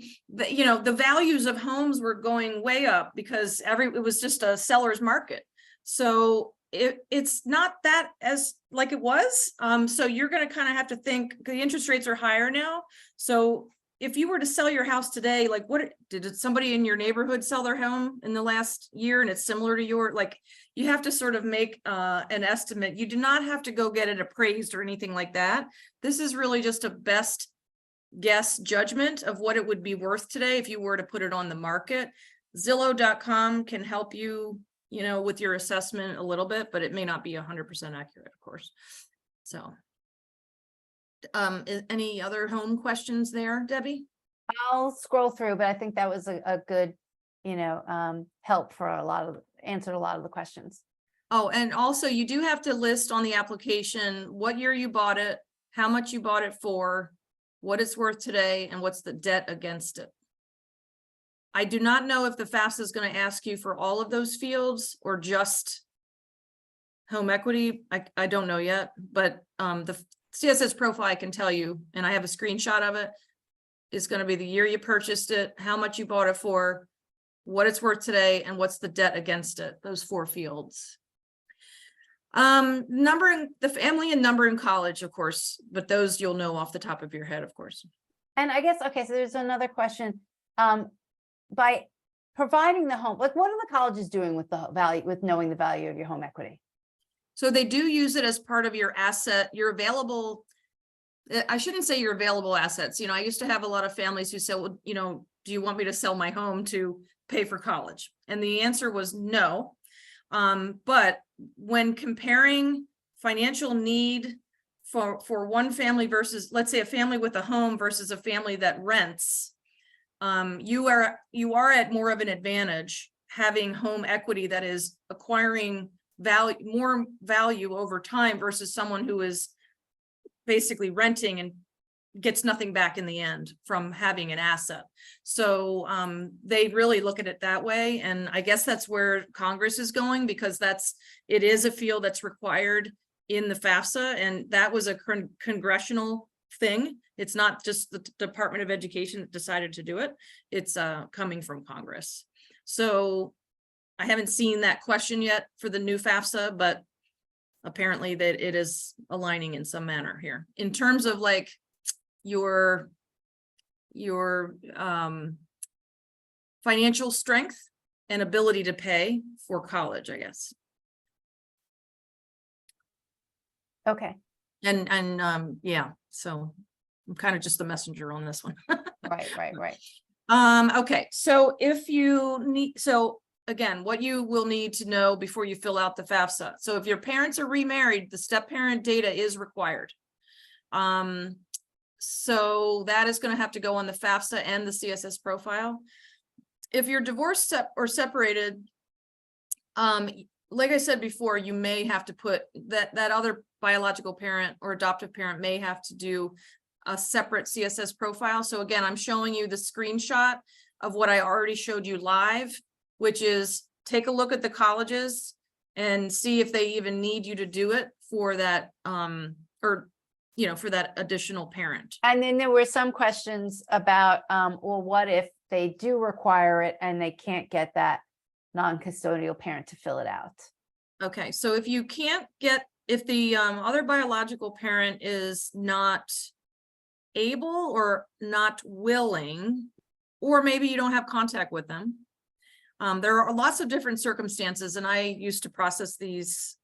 You know, the values of homes were going way up because it was just a seller's market. So it's not that as like it was. So you're going to kind of have to think, the interest rates are higher now. So if you were to sell your house today, like did somebody in your neighborhood sell their home in the last year and it's similar to your, like, you have to sort of make an estimate. You do not have to go get it appraised or anything like that. This is really just a best guess judgment of what it would be worth today if you were to put it on the market. Zillow.com can help you, you know, with your assessment a little bit, but it may not be 100% accurate, of course. So any other home questions there, Debbie? I'll scroll through, but I think that was a good, you know, help for answered a lot of the questions. Oh, and also you do have to list on the application what year you bought it, how much you bought it for, what it's worth today, and what's the debt against it. I do not know if the FAFSA is going to ask you for all of those fields or just home equity, I don't know yet, but the CSS profile I can tell you, and I have a screenshot of it, is going to be the year you purchased it, how much you bought it for, what it's worth today, and what's the debt against it, those 4 fields. Numbering the family and number in college, of course, but those you'll know off the top of your head, of course. And I guess, okay, so there's another question. By providing the home, like what are the colleges doing with the value, with knowing the value of your home equity? So they do use it as part of your asset, your available, I shouldn't say your available assets. You know, I used to have a lot of families who said, well, you know, do you want me to sell my home to pay for college? And the answer was no. But when comparing financial need for one family versus, let's say, a family with a home versus a family that rents, you are at more of an advantage having home equity that is acquiring more value over time versus someone who is basically renting and gets nothing back in the end from having an asset. So they really look at it that way. And I guess that's where Congress is going, because it is a field that's required in the FAFSA. And that was a congressional thing. It's not just the Department of Education that decided to do it. It's coming from Congress. So I haven't seen that question yet for the new FAFSA, but apparently that it is aligning in some manner here in terms of like your financial strength and ability to pay for college, I guess. Okay. And yeah, so I'm kind of just the messenger on this one. Right. Okay, so if you need, so again, what you will need to know before you fill out the FAFSA. So if your parents are remarried, the step-parent data is required. So that is going to have to go on the FAFSA and the CSS profile. If you're divorced or separated, like I said before, you may have to put that other biological parent or adoptive parent may have to do a separate CSS profile. So again, I'm showing you the screenshot of what I already showed you live, which is take a look at the colleges and see if they even need you to do it for that, or, you know, for that additional parent. And then there were some questions about, well, what if they do require it and they can't get that non-custodial parent to fill it out? Okay, so if you can't get, if the other biological parent is not able or not willing, or maybe you don't have contact with them, there are lots of different circumstances, and I used to process these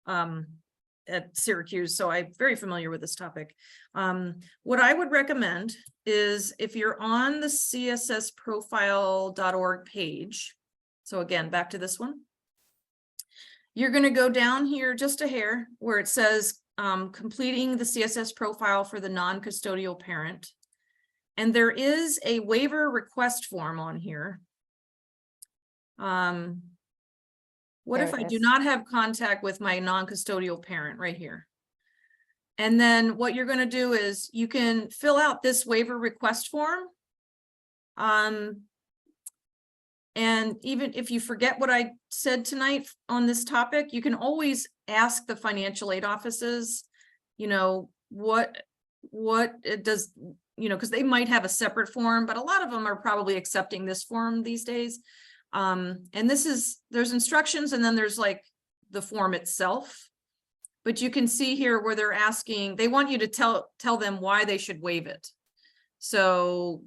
at Syracuse, so I'm very familiar with this topic. What I would recommend is if you're on the CSSprofile.org page, so again, back to this one, you're going to go down here just a hair where it says completing the CSS profile for the non-custodial parent. And there is a waiver request form on here. What if I do not have contact with my non-custodial parent right here? And then what you're going to do is you can fill out this waiver request form. And even if you forget what I said tonight on this topic, you can always ask the financial aid offices, you know, what it does, you know, because they might have a separate form, but a lot of them are probably accepting this form these days. And there's instructions, and then there's like the form itself, but you can see here where they're asking, they want you to tell them why they should waive it. So,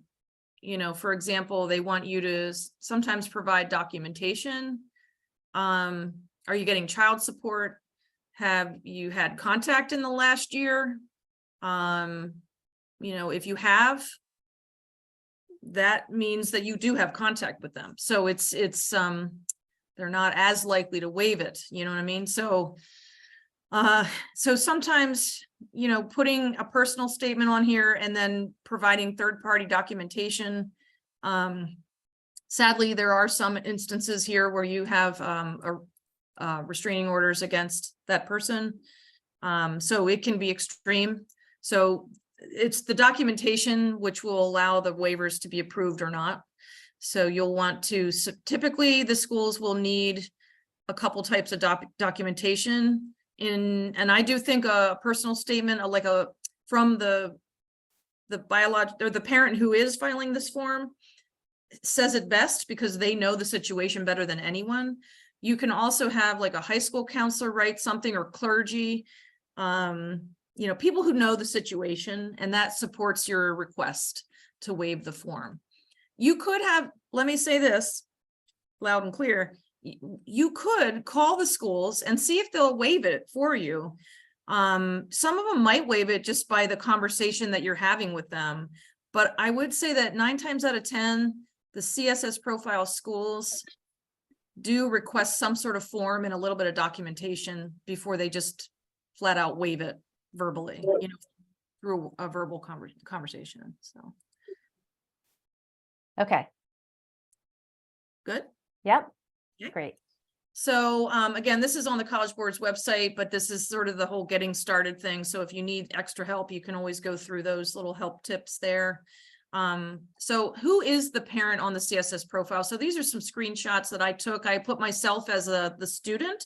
you know, for example, they want you to sometimes provide documentation. Are you getting child support? Have you had contact in the last year? You know, if you have, that means that you do have contact with them. So it's they're not as likely to waive it. You know what I mean? So, so sometimes, you know, putting a personal statement on here and then providing third-party documentation. Sadly, there are some instances here where you have restraining orders against that person. So it can be extreme. So it's the documentation which will allow the waivers to be approved or not. So you'll want to, typically the schools will need a couple types of documentation and I do think a personal statement, like from the biological or the parent who is filing this form says it best because they know the situation better than anyone. You can also have like a high school counselor write something, or clergy, you know, people who know the situation, and that supports your request to waive the form. You could have, let me say this loud and clear, you could call the schools and see if they'll waive it for you. Some of them might waive it just by the conversation that you're having with them. But I would say that 9 times out of 10, the CSS Profile schools do request some sort of form and a little bit of documentation before they just flat out waive it verbally, you know, through a verbal conversation. So. Okay. Good. Yep. Okay. Great. So again, this is on the College Board's website, but this is sort of the whole getting started thing. So if you need extra help, you can always go through those little help tips there. So who is the parent on the CSS profile? So these are some screenshots that I took. I put myself as the student.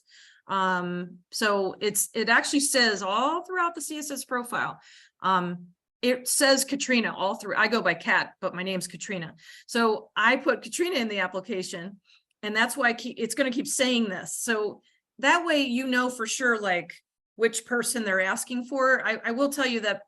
So it actually says all throughout the CSS profile. It says Katrina all through. I go by Kat, but my name's Katrina. So I put Katrina in the application, and that's why it's going to keep saying this. So that way, you know, for sure, like which person they're asking for. I will tell you that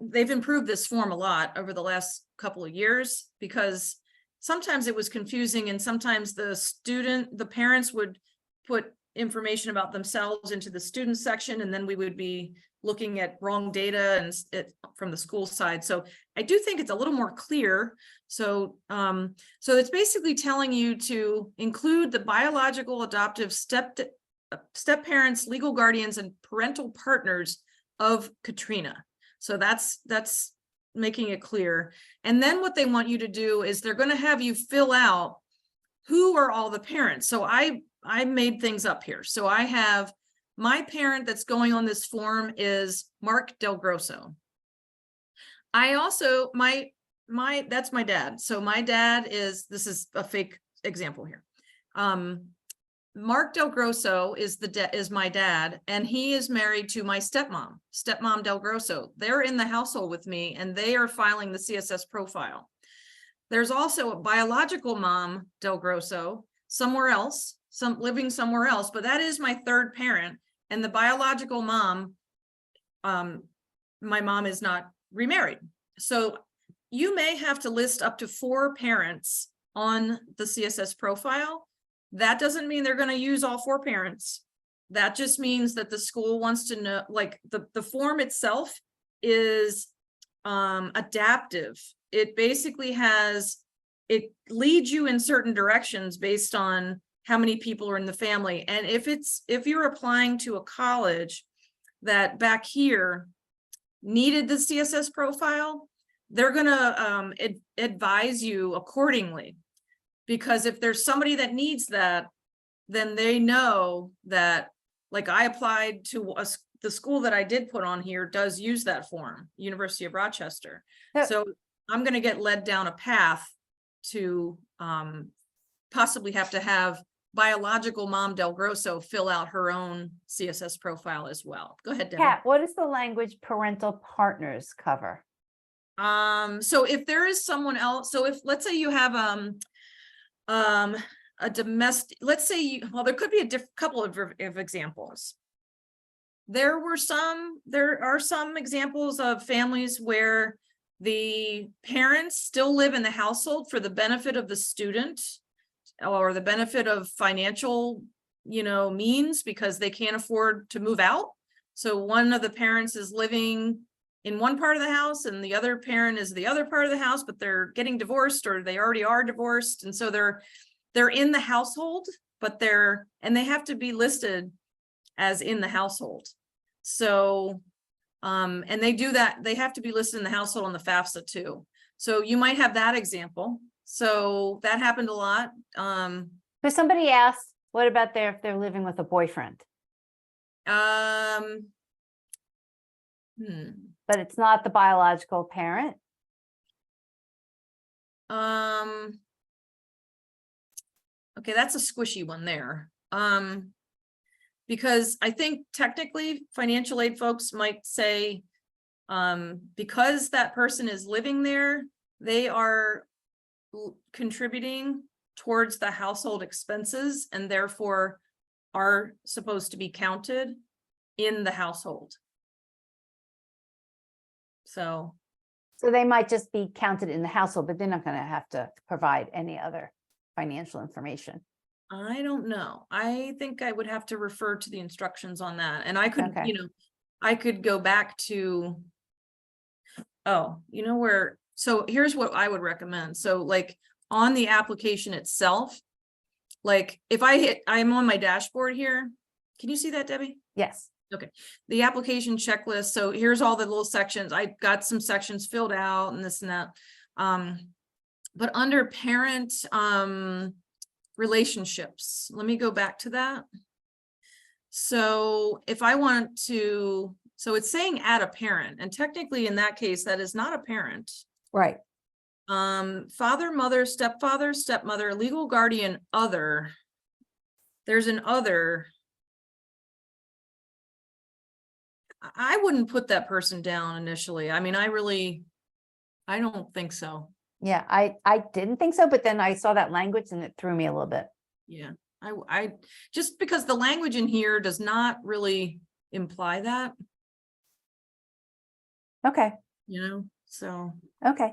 they've improved this form a lot over the last couple of years, because sometimes it was confusing, and sometimes the parents would put information about themselves into the student section, and then we would be looking at wrong data and from the school side. So I do think it's a little more clear. So so it's basically telling you to include the biological, adoptive, step parents, legal guardians, and parental partners of Katrina. So that's making it clear. And then what they want you to do is they're going to have you fill out who are all the parents. So I made things up here. So I have my parent that's going on this form is Mark Delgrosso. I also, that's my dad. So my dad this is a fake example here. Mark Delgrosso is my dad, and he is married to my stepmom Delgrosso. They're in the household with me, and they are filing the CSS profile. There's also a biological mom, Delgrosso, somewhere else, living somewhere else, but that is my third parent. And the biological mom, my mom is not remarried. So you may have to list up to 4 parents on the CSS profile. That doesn't mean they're going to use all 4 parents. That just means that the school wants to know, like the form itself is adaptive. It basically it leads you in certain directions based on how many people are in the family. And if you're applying to a college that back here needed the CSS profile, they're going to advise you accordingly. Because if there's somebody that needs that, then they know that, like I applied to the school that I did put on here does use that form, University of Rochester. So I'm going to get led down a path to possibly have to have biological mom Delgrosso fill out her own CSS profile as well. Go ahead, Debbie. Kat, what does the language parental partners cover? So if there is someone else, so if let's say you have a domestic, let's say well, there could be a couple of examples. There are some examples of families where the parents still live in the household for the benefit of the student or the benefit of financial, means, because they can't afford to move out. So one of the parents is living in one part of the house and the other parent is the other part of the house, but they're getting divorced or they already are divorced. And so they're in the household, but they have to be listed as in the household. So, and they do that. They have to be listed in the household on the FAFSA too. So you might have that example. So that happened a lot. But somebody asked, what about if they're living with a boyfriend? But it's not the biological parent. Okay, that's a squishy one there. Because I think technically financial aid folks might say, because that person is living there, they are contributing towards the household expenses and therefore are supposed to be counted in the household. So they might just be counted in the household, but they're not going to have to provide any other financial information. I don't know. I think I would have to refer to the instructions on that. And I could, Okay. I could go back to, so here's what I would recommend. So like on the application itself, like if I'm on my dashboard here. Can you see that, Debbie? Yes. Okay. The application checklist. So here's all the little sections. I got some sections filled out and this and that. But under parent, relationships, let me go back to that. So if I want to, so it's saying add a parent, and technically in that case, that is not a parent. Right. Father, mother, stepfather, stepmother, legal guardian, other. There's an other. I wouldn't put that person down initially. I mean, I don't think so. Yeah, I didn't think so, but then I saw that language and it threw me a little bit. Yeah, I just because the language in here does not really imply that. Okay. So. Okay.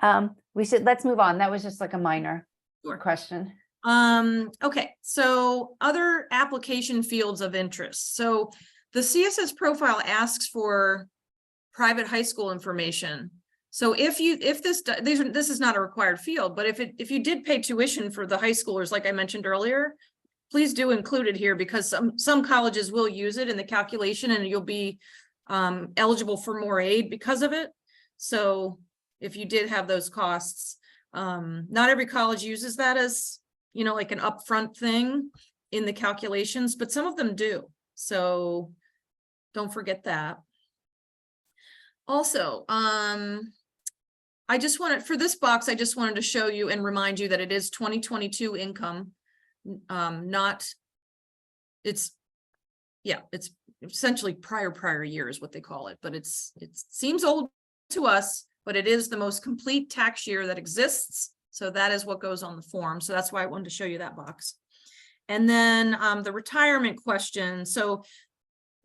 Let's move on. That was just like a minor question. Okay, so other application fields of interest. So the CSS profile asks for private high school information. So if this is not a required field, but if you did pay tuition for the high schoolers, like I mentioned earlier, please do include it here because some colleges will use it in the calculation and you'll be eligible for more aid because of it. So if you did have those costs, not every college uses that as, like an upfront thing in the calculations, but some of them do. So don't forget that. Also, for this box, I just wanted to show you and remind you that it is 2022 income. It's essentially prior year is what they call it, but it seems old to us, but it is the most complete tax year that exists. So that is what goes on the form. So that's why I wanted to show you that box. And then the retirement question. So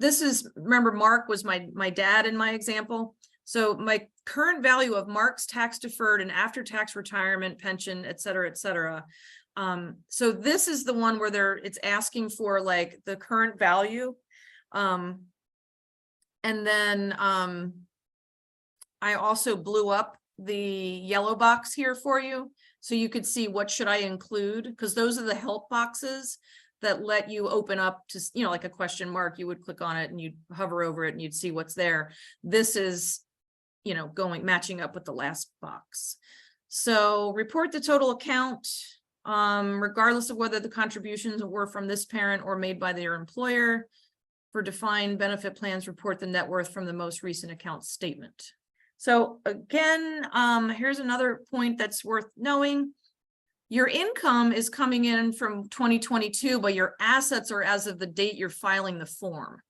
this is, remember, Mark was my dad in my example. So my current value of Mark's tax deferred and after-tax retirement pension, et cetera, et cetera. So this is the one where it's asking for like the current value. And then I also blew up the yellow box here for you. So you could see what should I include, because those are the help boxes that let you open up to, like a question mark. You would click on it and you'd hover over it and you'd see what's there. This is, matching up with the last box. So report the total account, regardless of whether the contributions were from this parent or made by their employer. For defined benefit plans, report the net worth from the most recent account statement. So again, here's another point that's worth knowing. Your income is coming in from 2022, but your assets are as of the date you're filing the form.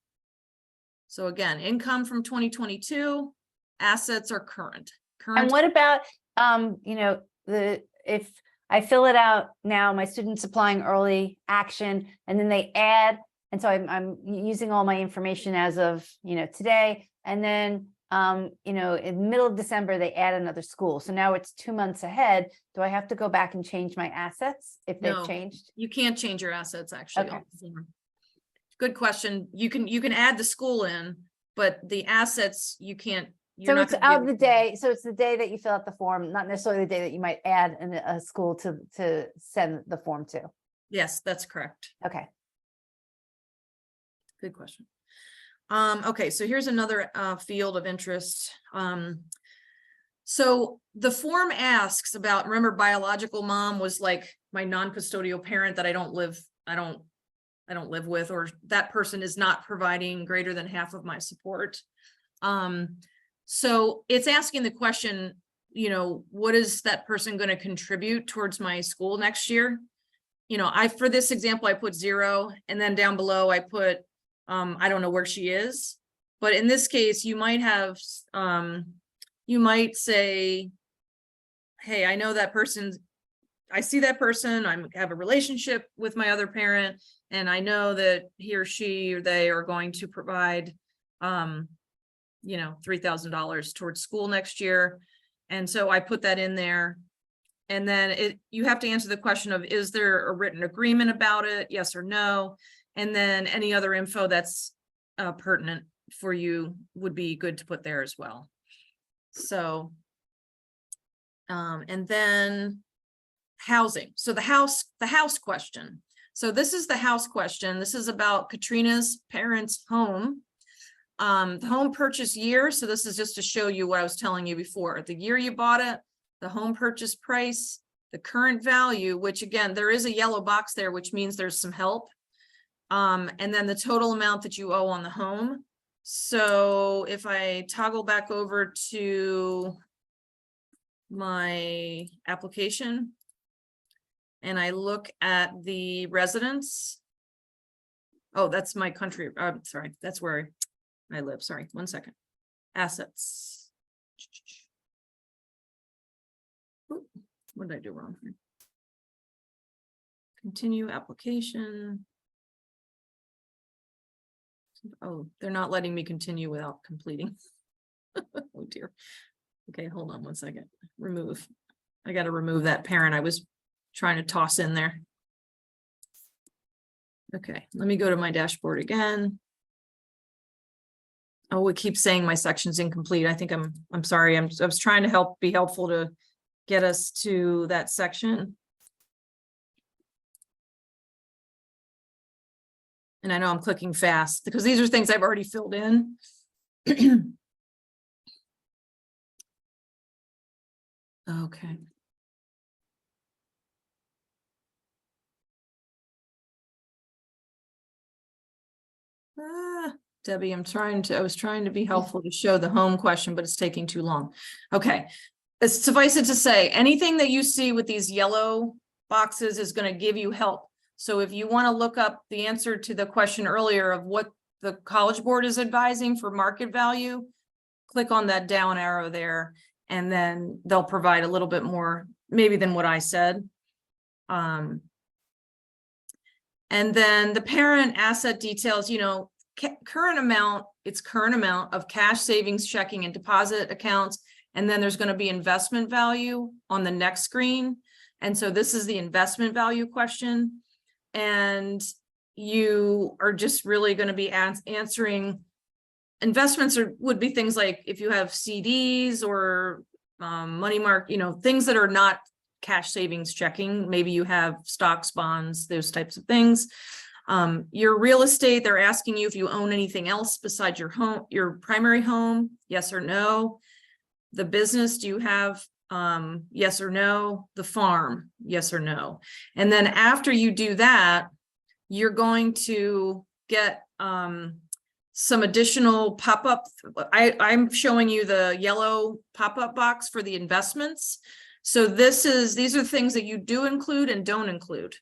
So again, income from 2022, assets are current. And what about, if I fill it out now, my student's applying early action, and then they add, and so I'm using all my information as of, today, and then, in the middle of December, they add another school. So now it's 2 months ahead. Do I have to go back and change my assets if they've changed? You can't change your assets actually. Okay. On the form. Good question. You can add the school in, but the assets you can't. So it's of the day. So it's the day that you fill out the form, not necessarily the day that you might add a school to send the form to. Yes, that's correct. Okay. Good question. Okay, so here's another field of interest. So the form asks about, remember, biological mom was like my non-custodial parent that I don't live with, or that person is not providing greater than half of my support. So it's asking the question, what is that person going to contribute towards my school next year? you know, for this example, I put 0, and then down below I put, I don't know where she is, but in this case, you might have, you might say, hey, I know that person's, I see that person, I have a relationship with my other parent, and I know that he or she or they are going to provide, you know, $3,000 towards school next year. And so I put that in there. And then you have to answer the question of, is there a written agreement about it? Yes or no. And then any other info that's pertinent for you would be good to put there as well. So, and then housing. So the house question. So this is the house question. This is about Katrina's parents' home. The home purchase year. So this is just to show you what I was telling you before. The year you bought it, the home purchase price, the current value, which again, there is a yellow box there, which means there's some help. And then the total amount that you owe on the home. So if I toggle back over to my application and I look at the residence. Oh, that's my country. Sorry, that's where I live. Sorry, 1 second. Assets. Ooh, what did I do wrong here? Continue application. Oh, they're not letting me continue without completing. Oh dear. Okay, hold on 1 second. Remove. I got to remove that parent I was trying to toss in there. Okay, let me go to my dashboard again. Oh, it keeps saying my section's incomplete. I think I'm sorry. I was trying to be helpful to get us to that section. And I know I'm clicking fast because these are things I've already filled in. Okay. Debbie, I was trying to be helpful to show the home question, but it's taking too long. Okay. Suffice it to say, anything that you see with these yellow boxes is going to give you help. So if you want to look up the answer to the question earlier of what the College Board is advising for market value, click on that down arrow there, and then they'll provide a little bit more maybe than what I said. And then the parent asset details, you know, current amount of cash, savings, checking, and deposit accounts. And then there's going to be investment value on the next screen. And so this is the investment value question. And you are just really going to be answering investments would be things like if you have CDs or money market, you know, things that are not cash savings checking. Maybe you have stocks, bonds, those types of things. Your real estate, they're asking you if you own anything else besides your home, your primary home, yes or no. The business, do you have yes or no? The farm, yes or no. And then after you do that, you're going to get some additional pop-up. I'm showing you the yellow pop-up box for the investments. So these are things that you do include and don't include.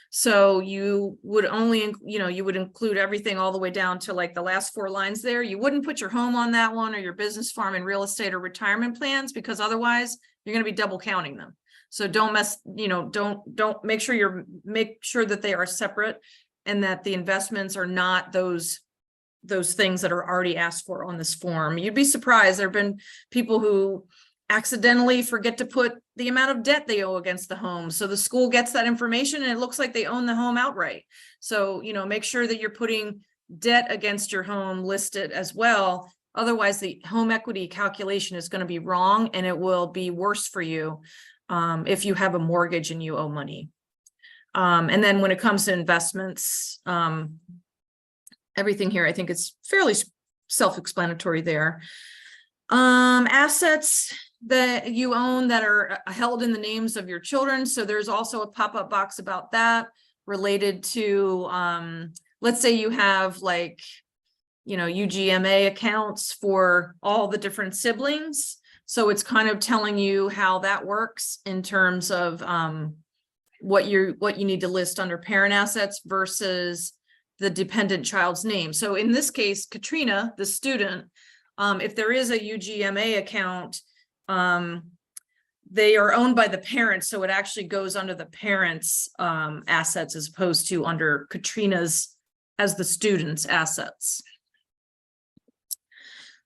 So you would only, you know, you would include everything all the way down to like the last 4 lines there. You wouldn't put your home on that one or your business, farm, and real estate or retirement plans, because otherwise you're going to be double counting them. So don't mess, you know, don't make sure that they are separate and that the investments are not those things that are already asked for on this form. You'd be surprised. There have been people who accidentally forget to put the amount of debt they owe against the home. So the school gets that information and it looks like they own the home outright. So, you know, make sure that you're putting debt against your home listed as well. Otherwise, the home equity calculation is going to be wrong and it will be worse for you if you have a mortgage and you owe money. And then when it comes to investments, everything here, I think it's fairly self-explanatory there. Assets that you own that are held in the names of your children. So there's also a pop-up box about that related to, let's say you have like, you know, UGMA accounts for all the different siblings. So it's kind of telling you how that works in terms of what you need to list under parent assets versus the dependent child's name. So in this case, Katrina, the student, if there is a UGMA account, they are owned by the parents, so it actually goes under the parents' assets as opposed to under Katrina's as the student's assets.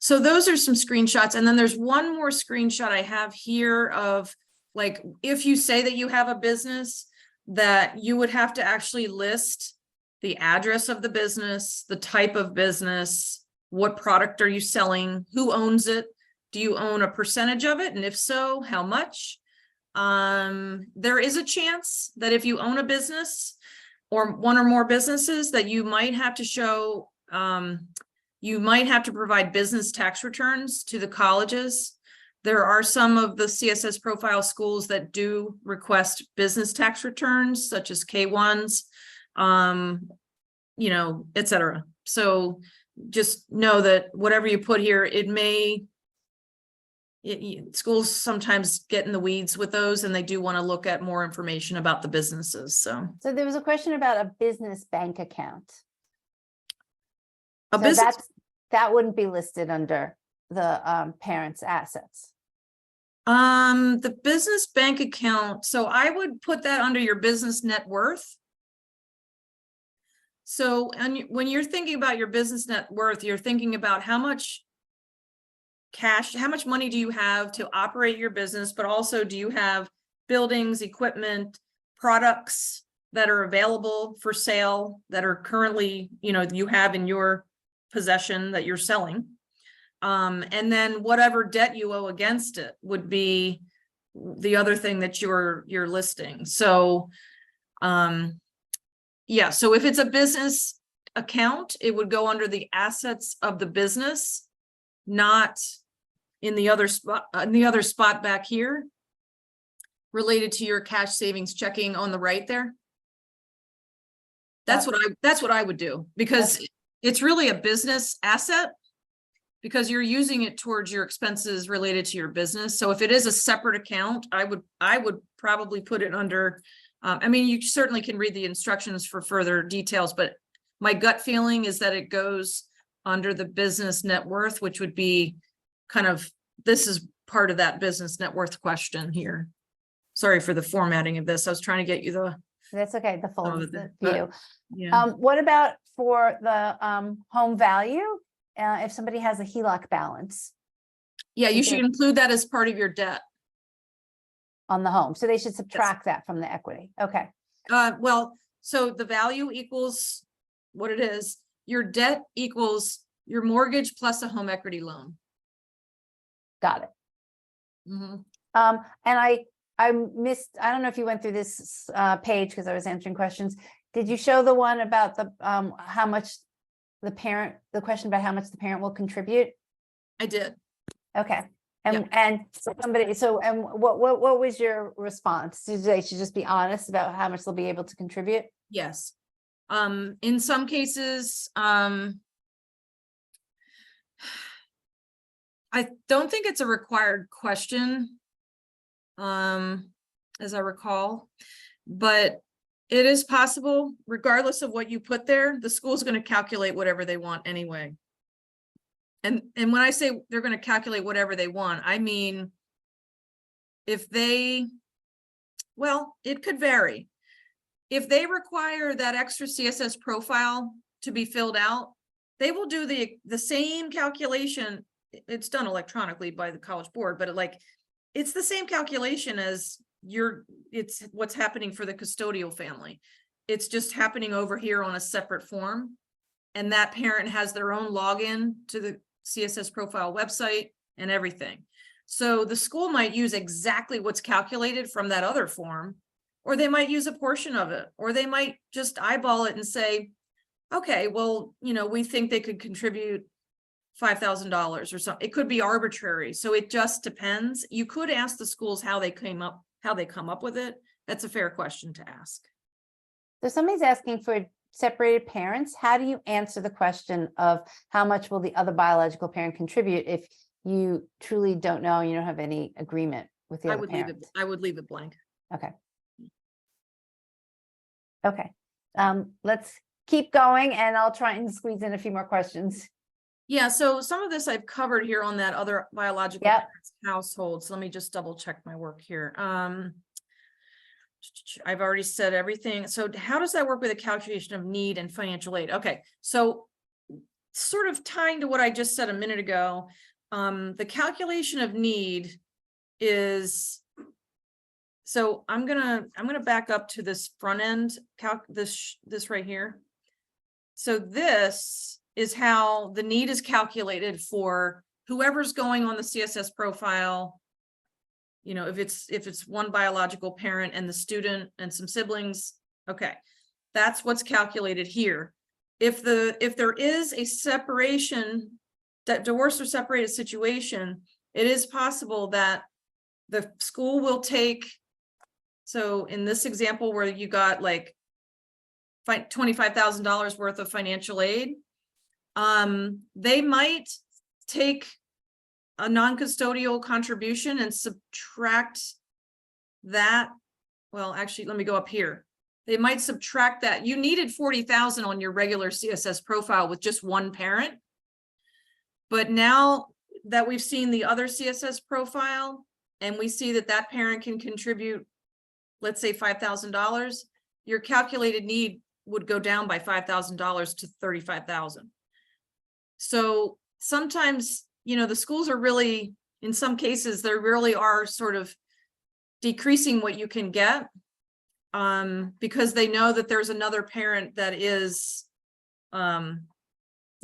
So those are some screenshots. And then there's one more screenshot I have here of, like, if you say that you have a business, that you would have to actually list the address of the business, the type of business, what product are you selling, who owns it, do you own a percentage of it, and if so, how much? There is a chance that if you own a business or one or more businesses, that you might have to show, you might have to provide business tax returns to the colleges. There are some of the CSS Profile schools that do request business tax returns, such as K1s, you know, et cetera. So just know that whatever you put here, schools sometimes get in the weeds with those, and they do want to look at more information about the businesses. So there was a question about a business bank account. a So business, that wouldn't be listed under the parents' assets. the business bank account. So I would put that under your business net worth. So, and when you're thinking about your business net worth, you're thinking about how much cash, how much money do you have to operate your business, but also do you have buildings, equipment, products that are available for sale that are currently, you know, you have in your possession that you're selling. And then whatever debt you owe against it would be the other thing that you're listing. So, yeah, so if it's a business account, it would go under the assets of the business, not in the other spot back here, related to your cash savings checking on the right there. That's what I would do, because it's really a business asset, because you're using it towards your expenses related to your business. So if it is a separate account, I would probably put it under, I mean, you certainly can read the instructions for further details, but my gut feeling is that it goes under the business net worth, which would be kind of, this is part of that business net worth question here. Sorry for the formatting of this. I was trying to get you the. That's okay, the full view. Yeah. What about for the home value? If somebody has a HELOC balance? Yeah, you should include that as part of your debt. On the home, so they should subtract that from the equity. Okay. Well, so the value equals what it is. Your debt equals your mortgage plus a home equity loan. Got it. Mm-hmm. And I missed, I don't know if you went through this page because I was answering questions. Did you show the one about the how much the question about how much the parent will contribute? I did. Okay. And what was your response? Did they should just be honest about how much they'll be able to contribute? Yes. In some cases, I don't think it's a required question, as I recall, but it is possible, regardless of what you put there, the school's going to calculate whatever they want anyway. And when I say they're going to calculate whatever they want, I mean, if they, well, it could vary. If they require that extra CSS profile to be filled out, they will do the same calculation. It's done electronically by the College Board, but it's the same calculation as it's what's happening for the custodial family. It's just happening over here on a separate form. And that parent has their own login to the CSS Profile website and everything. So the school might use exactly what's calculated from that other form, or they might use a portion of it, or they might just eyeball it and say, okay, well, you know, we think they could contribute $5,000 or something. It could be arbitrary. So it just depends. You could ask the schools how they come up with it. That's a fair question to ask. So somebody's asking for separated parents. How do you answer the question of how much will the other biological parent contribute if you truly don't know, you don't have any agreement with the other parent? I would leave it blank. Okay. Okay, let's keep going and I'll try and squeeze in a few more questions. Yeah, so some of this I've covered here on that other biological Yep. parents household. So let me just double check my work here. I've already said everything. So how does that work with a calculation of need and financial aid? Okay, so sort of tying to what I just said a minute ago, the calculation of need is, so I'm gonna back up to this front end this right here. So this is how the need is calculated for whoever's going on the CSS profile. You know, if it's one biological parent and the student and some siblings, okay, that's what's calculated here. If there is a separation, that divorce or separated situation, it is possible that the school will take, so in this example where you got like $25,000 worth of financial aid, they might take a non-custodial contribution and subtract that. Well, actually, let me go up here. They might subtract that. You needed 40,000 on your regular CSS profile with just one parent. But now that we've seen the other CSS profile and we see that that parent can contribute, let's say $5,000, your calculated need would go down by $5,000 to 35,000. So sometimes, you know, the schools are really, in some cases, they really are sort of decreasing what you can get, because they know that there's another parent that is, you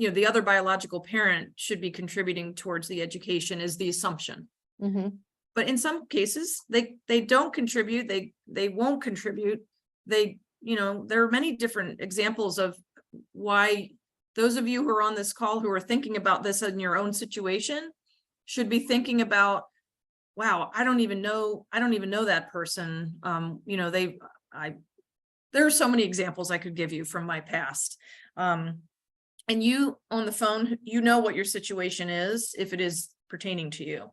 know, the other biological parent should be contributing towards the education is the assumption. But in some cases, they don't contribute, they won't contribute. They, you know, there are many different examples of why those of you who are on this call who are thinking about this in your own situation should be thinking about, wow, I don't even know that person. You know, there are so many examples I could give you from my past. And you on the phone, you know what your situation is, if it is pertaining to you.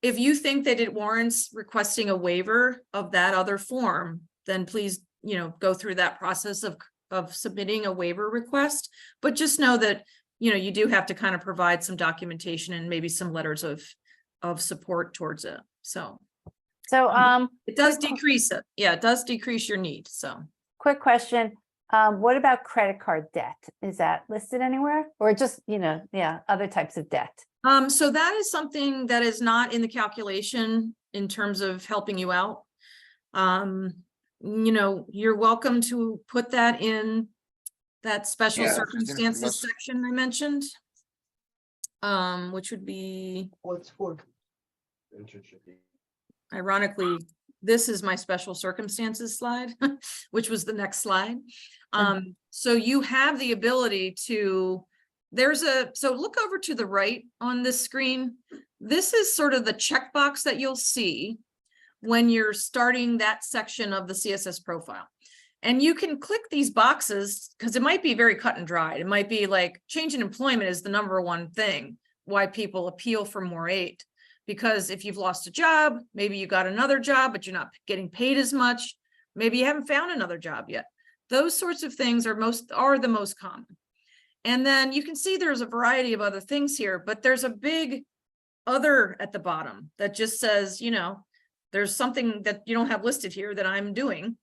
If you think that it warrants requesting a waiver of that other form, then please, you know, go through that process of submitting a waiver request. But just know that, you know, you do have to kind of provide some documentation and maybe some letters of support towards it. So it does decrease it. Yeah, it does decrease your need. So quick question. What about credit card debt? Is that listed anywhere or just, you know, yeah, other types of debt? So that is something that is not in the calculation in terms of helping you out. You know, you're welcome to put that in that special circumstances section I mentioned, which would be, ironically, this is my special circumstances slide, which was the next slide. So you have the ability to, so look over to the right on this screen. This is sort of the checkbox that you'll see when you're starting that section of the CSS profile. And you can click these boxes because it might be very cut and dried. It might be like change in employment is the #1 thing why people appeal for more aid. Because if you've lost a job, maybe you got another job, but you're not getting paid as much. Maybe you haven't found another job yet. Those sorts of things are the most common. And then you can see there's a variety of other things here, but there's a big other at the bottom that just says, you know, there's something that you don't have listed here that I'm doing.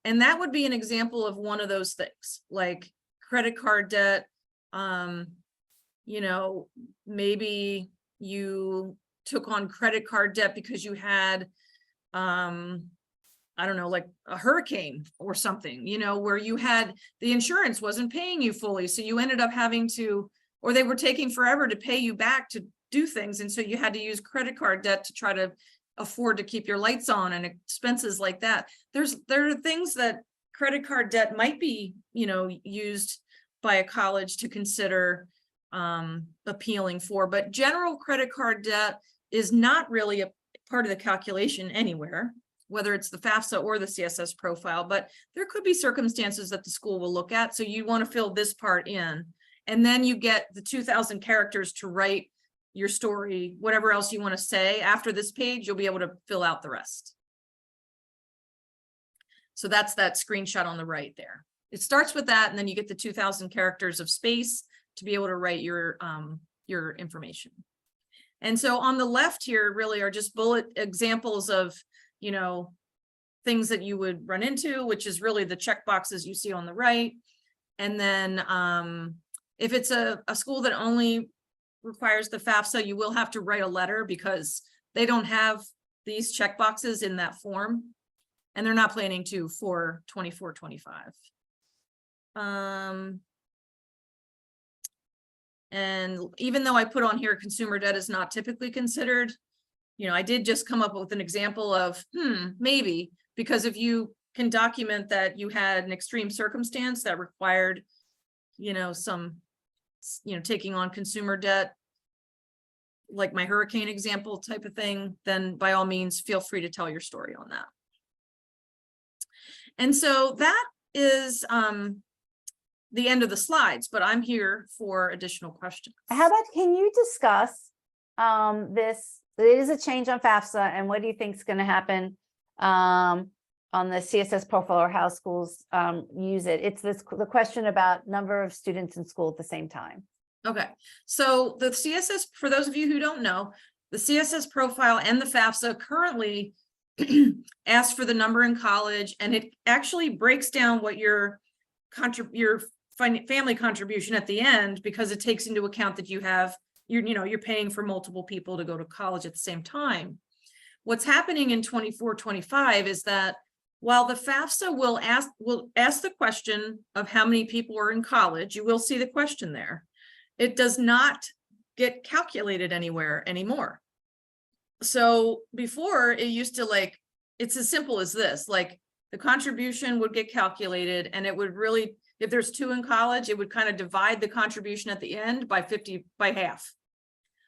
And that would be an example of one of those things, like credit card debt. You know, maybe you took on credit card debt because you had, I don't know, like a hurricane or something, you know, where you had the insurance wasn't paying you fully. So you ended up having to, or they were taking forever to pay you back to do things. And so you had to use credit card debt to try to afford to keep your lights on and expenses like that. There are things that credit card debt might be, you know, used by a college to consider appealing for, but general credit card debt is not really a part of the calculation anywhere, whether it's the FAFSA or the CSS profile, but there could be circumstances that the school will look at. So you want to fill this part in, and then you get the 2,000 characters to write your story, whatever else you want to say. After this page, you'll be able to fill out the rest. So that's that screenshot on the right there. It starts with that, and then you get the 2,000 characters of space to be able to write your information. And so on the left here really are just bullet examples of, you know, things that you would run into, which is really the check boxes you see on the right. And then if it's a school that only requires the FAFSA, you will have to write a letter because they don't have these check boxes in that form, and they're not planning to for 24-25. And even though I put on here consumer debt is not typically considered, you know, I did just come up with an example of maybe, because if you can document that you had an extreme circumstance that required, you know, taking on consumer debt, like my hurricane example type of thing, then by all means, feel free to tell your story on that. And so that is the end of the slides, but I'm here for additional questions. How about, can you discuss this? It is a change on FAFSA, and what do you think is going to happen on the CSS profile, or how schools use it? It's the question about number of students in school at the same time. Okay, so the CSS, for those of you who don't know, the CSS profile and the FAFSA currently ask for the number in college, and it actually breaks down what your family contribution at the end, because it takes into account that you're paying for multiple people to go to college at the same time. What's happening in 24-25 is that while the FAFSA will ask the question of how many people are in college, you will see the question there. It does not get calculated anywhere anymore. So before, it used to, like, it's as simple as this, like the contribution would get calculated, and it would really, if there's 2 in college, it would kind of divide the contribution at the end by half.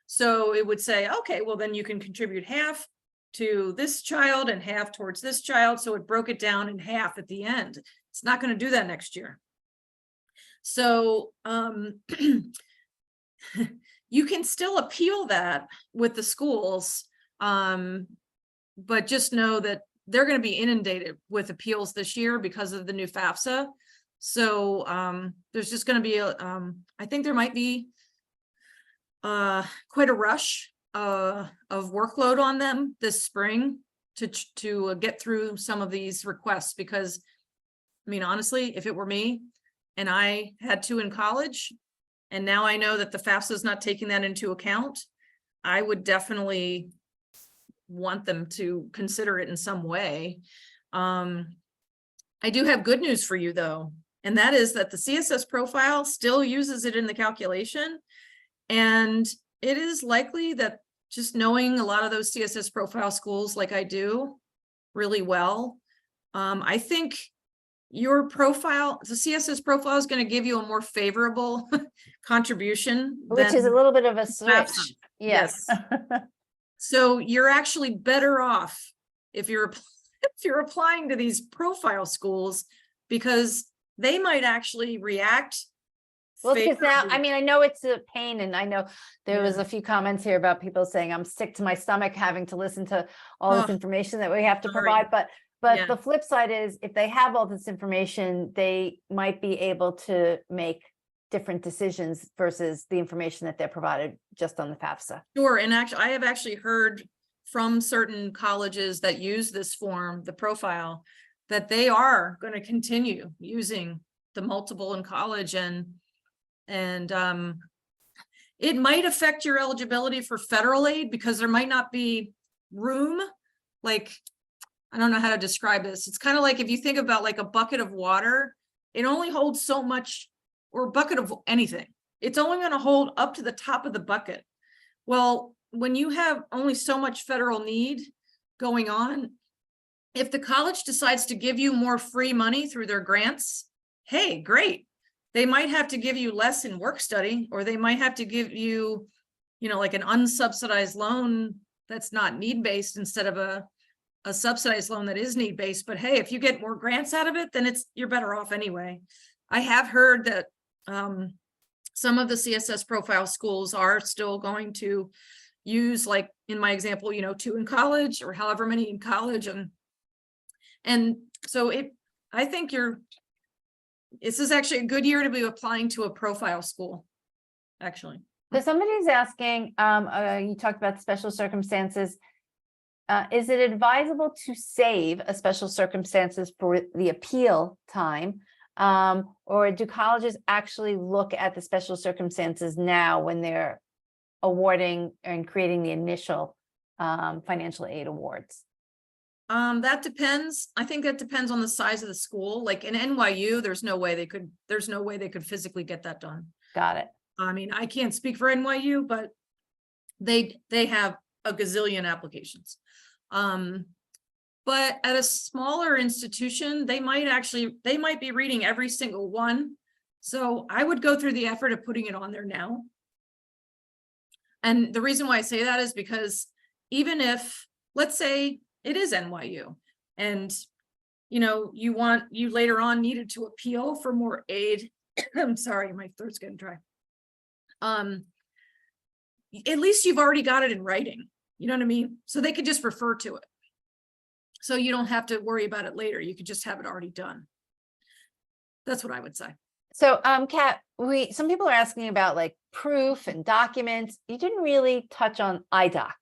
So it would say, okay, well, then you can contribute half to this child and half towards this child. So it broke it down in half at the end. It's not going to do that next year. So you can still appeal that with the schools, but just know that they're going to be inundated with appeals this year because of the new FAFSA. So there's just going to be I think there might be quite a rush of workload on them this spring to get through some of these requests, because I mean, honestly, if it were me and I had 2 in college, and now I know that the FAFSA is not taking that into account, I would definitely want them to consider it in some way. I do have good news for you though, and that is that the CSS profile still uses it in the calculation. And it is likely that, just knowing a lot of those CSS profile schools like I do really well, I think your profile, the CSS profile, is going to give you a more favorable contribution. Which is a little bit of a switch. FAFSA. Yes. So you're actually better off if you're applying to these profile schools, because they might actually react. Well, because now, I mean, I know it's a pain, and I know there was a few comments here about people saying I'm sick to my stomach having to listen to all this information that we have to provide. But the flip side is, if they have all this information, they might be able to make different decisions versus the information that they're provided just on the FAFSA. Sure, and actually, I have actually heard from certain colleges that use this form, the profile, that they are going to continue using the multiple in college, and it might affect your eligibility for federal aid, because there might not be room. Like, I don't know how to describe this. It's kind of like if you think about like a bucket of water, it only holds so much, or a bucket of anything. It's only going to hold up to the top of the bucket. Well, when you have only so much federal need going on, if the college decides to give you more free money through their grants, hey, great. They might have to give you less in work study, or they might have to give you, like an unsubsidized loan that's not need-based instead of a subsidized loan that is need-based. But hey, if you get more grants out of it, then you're better off anyway. I have heard that some of the CSS profile schools are still going to use, like in my example, 2 in college, or however many in college. And so I think this is actually a good year to be applying to a profile school, actually. So somebody's asking, you talked about special circumstances. Is it advisable to save a special circumstances for the appeal time? Or do colleges actually look at the special circumstances now when they're awarding and creating the initial financial aid awards? That depends. I think that depends on the size of the school. Like in NYU, there's no way they could physically get that done. Got it. I mean, I can't speak for NYU, but they have a gazillion applications. But at a smaller institution, they might be reading every single one. So I would go through the effort of putting it on there now. And the reason why I say that is because even if, let's say it is NYU and, you know, you later on needed to appeal for more aid. I'm sorry, my throat's getting dry. At least you've already got it in writing. You know what I mean? So they could just refer to it. So you don't have to worry about it later. You could just have it already done. That's what I would say. So, Kat, some people are asking about like proof and documents. You didn't really touch on IDOC.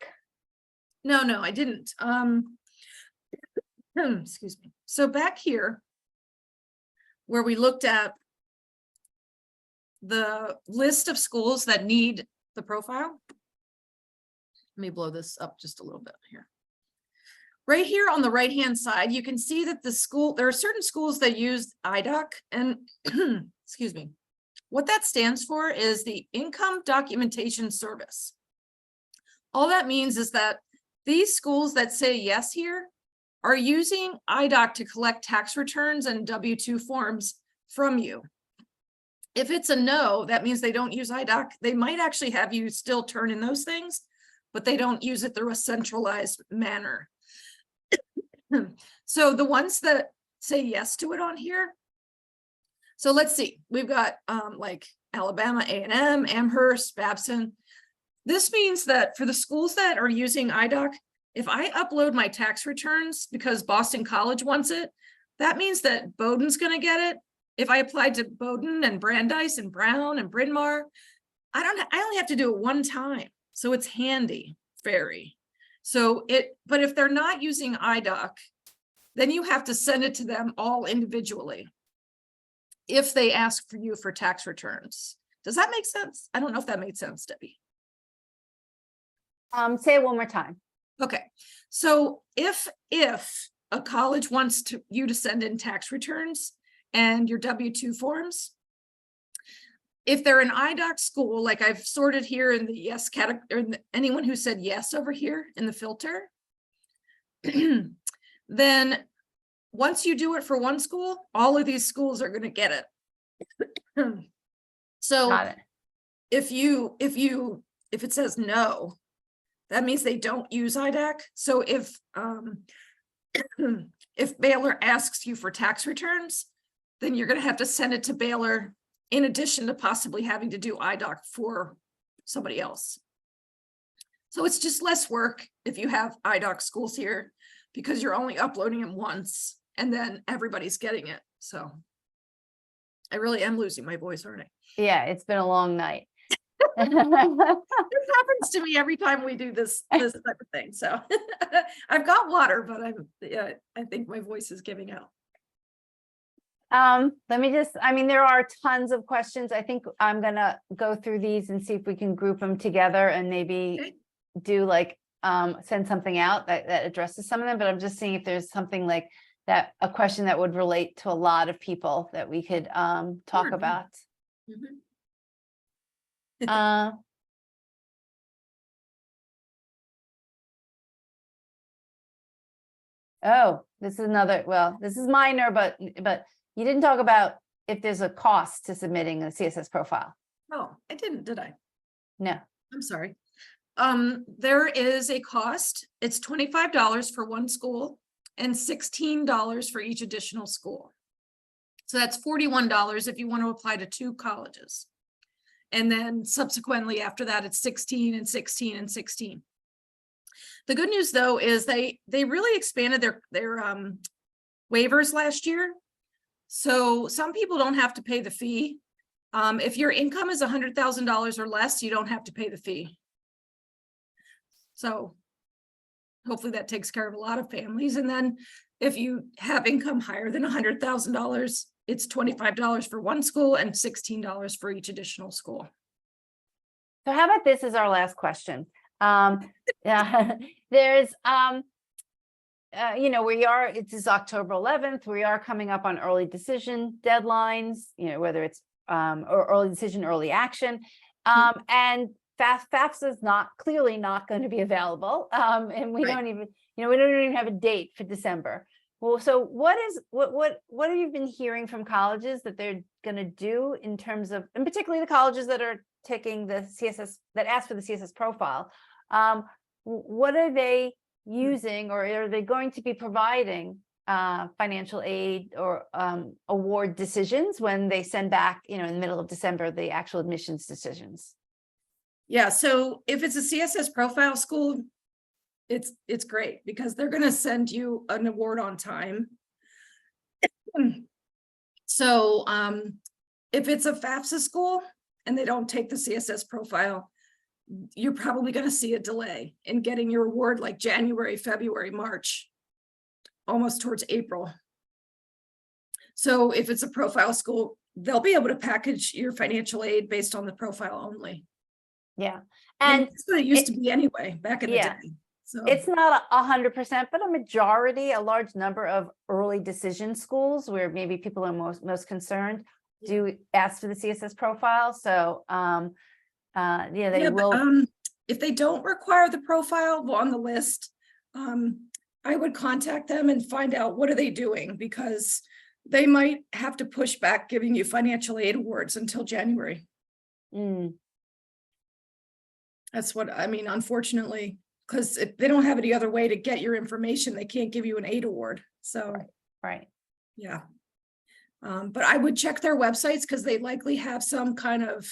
No, I didn't. Excuse me. So back here, where we looked at the list of schools that need the profile. Let me blow this up just a little bit here. Right here on the right-hand side, you can see that there are certain schools that use IDOC, and excuse me, what that stands for is the Income Documentation Service. All that means is that these schools that say yes here are using IDOC to collect tax returns and W-2 forms from you. If it's a no, that means they don't use IDOC. They might actually have you still turn in those things, but they don't use it through a centralized manner. So the ones that say yes to it on here. So let's see, we've got like Alabama A&M, Amherst, Babson. This means that for the schools that are using IDOC, if I upload my tax returns because Boston College wants it, that means that Bowdoin's going to get it. If I applied to Bowdoin and Brandeis and Brown and Bryn Mawr, I only have to do it one time. So it's handy, very. But if they're not using IDOC, then you have to send it to them all individually if they ask for you for tax returns. Does that make sense? I don't know if that made sense, Debbie. Say it one more time. Okay, so if a college wants you to send in tax returns and your W-2 forms, if they're an IDOC school, like I've sorted here in the yes category, or anyone who said yes over here in the filter, then once you do it for one school, all of these schools are going to get it. So Got it. if it says no, that means they don't use IDOC. So if Baylor asks you for tax returns, then you're going to have to send it to Baylor in addition to possibly having to do IDOC for somebody else. So it's just less work if you have IDOC schools here because you're only uploading them once and then everybody's getting it. So I really am losing my voice, aren't I? Yeah, it's been a long night. It happens to me every time we do this type of thing. So I've got water, but I think my voice is giving out. Let me just, there are tons of questions. I think I'm gonna go through these and see if we can group them together and maybe do like, send something out that addresses some of them, but I'm just seeing if there's something like that, a question that would relate to a lot of people that we could, talk Sure. about. Mm-hmm. Oh, this is another, well, this is minor, but you didn't talk about if there's a cost to submitting a CSS profile. Oh, I didn't, did I? No. I'm sorry. There is a cost. It's $25 for one school and $16 for each additional school. So that's $41 if you want to apply to 2 colleges. And then subsequently after that, it's 16 and 16 and 16. The good news though is they really expanded their waivers last year. So some people don't have to pay the fee. If your income is $100,000 or less, you don't have to pay the fee. So hopefully that takes care of a lot of families. And then if you have income higher than $100,000, it's $25 for one school and $16 for each additional school. So how about this is our last question. There's, it is October 11th. We are coming up on early decision deadlines, whether it's or early decision, early action. And FAFSA is clearly not going to be available. And we don't even, we don't even have a date for December. Well, so what have you been hearing from colleges that they're going to do in terms of, and particularly the colleges that are taking the CSS, that ask for the CSS profile? What are they using, or are they going to be providing financial aid or award decisions when they send back, in the middle of December, the actual admissions decisions? Yeah, so if it's a CSS profile school, it's great because they're going to send you an award on time. So if it's a FAFSA school and they don't take the CSS profile, you're probably going to see a delay in getting your award, like January, February, March, almost towards April. So if it's a profile school, they'll be able to package your financial aid based on the profile only. Yeah. And it's what it used to be anyway, back in the day. So it's not 100%, but a large number of early decision schools where maybe people are most concerned do ask for the CSS profile. So they will. But, if they don't require the profile on the list, I would contact them and find out what are they doing, because they might have to push back giving you financial aid awards until January. That's what I mean, unfortunately, because if they don't have any other way to get your information, they can't give you an aid award. So, right. Yeah. But I would check their websites because they likely have some kind of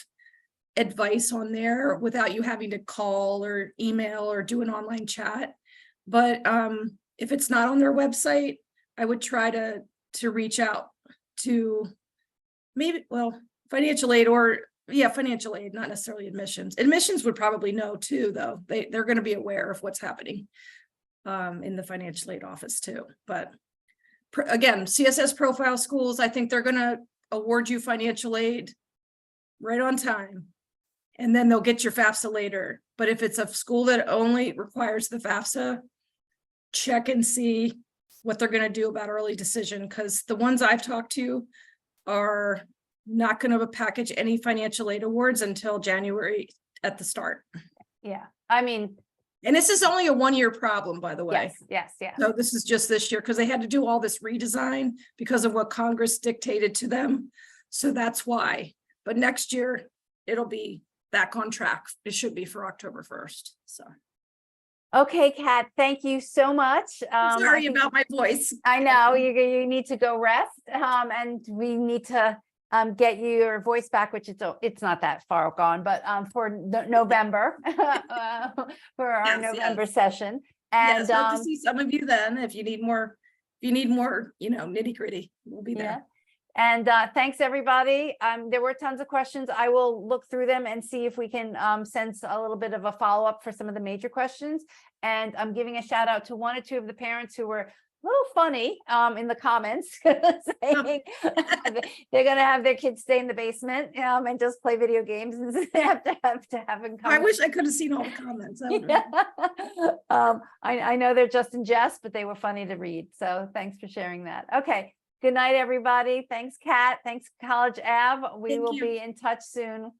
advice on there without you having to call or email or do an online chat. But if it's not on their website, I would try to reach out to financial aid financial aid, not necessarily admissions. Admissions would probably know too, though. They're going to be aware of what's happening in the financial aid office too. But again, CSS profile schools, I think they're going to award you financial aid right on time, and then they'll get your FAFSA later. But if it's a school that only requires the FAFSA, check and see what they're going to do about early decision, because the ones I've talked to are not going to package any financial aid awards until January at the start. Yeah, I mean, and this is only a 1-year problem, by the way. Yes. So this is just this year because they had to do all this redesign because of what Congress dictated to them. So that's why. But next year it'll be back on track. It should be for October 1st. So. Okay, Kat, thank you so much. Sorry about my voice. I know you need to go rest, and we need to get your voice back, which it's not that far gone, but for November, for our November session. And yes, hope to see some of you then. If you need more, nitty gritty, we'll be there. Yeah. And thanks everybody. There were tons of questions. I will look through them and see if we can send a little bit of a follow-up for some of the major questions. And I'm giving a shout out to 1 or 2 of the parents who were a little funny in the comments saying they're going to have their kids stay in the basement and just play video games and have to have them come. I wish I could have seen all the comments. I know they're just in jest, but they were funny to read. So thanks for sharing that. Okay. Good night, everybody. Thanks, Kat. Thanks, College Ave. We will be in touch soon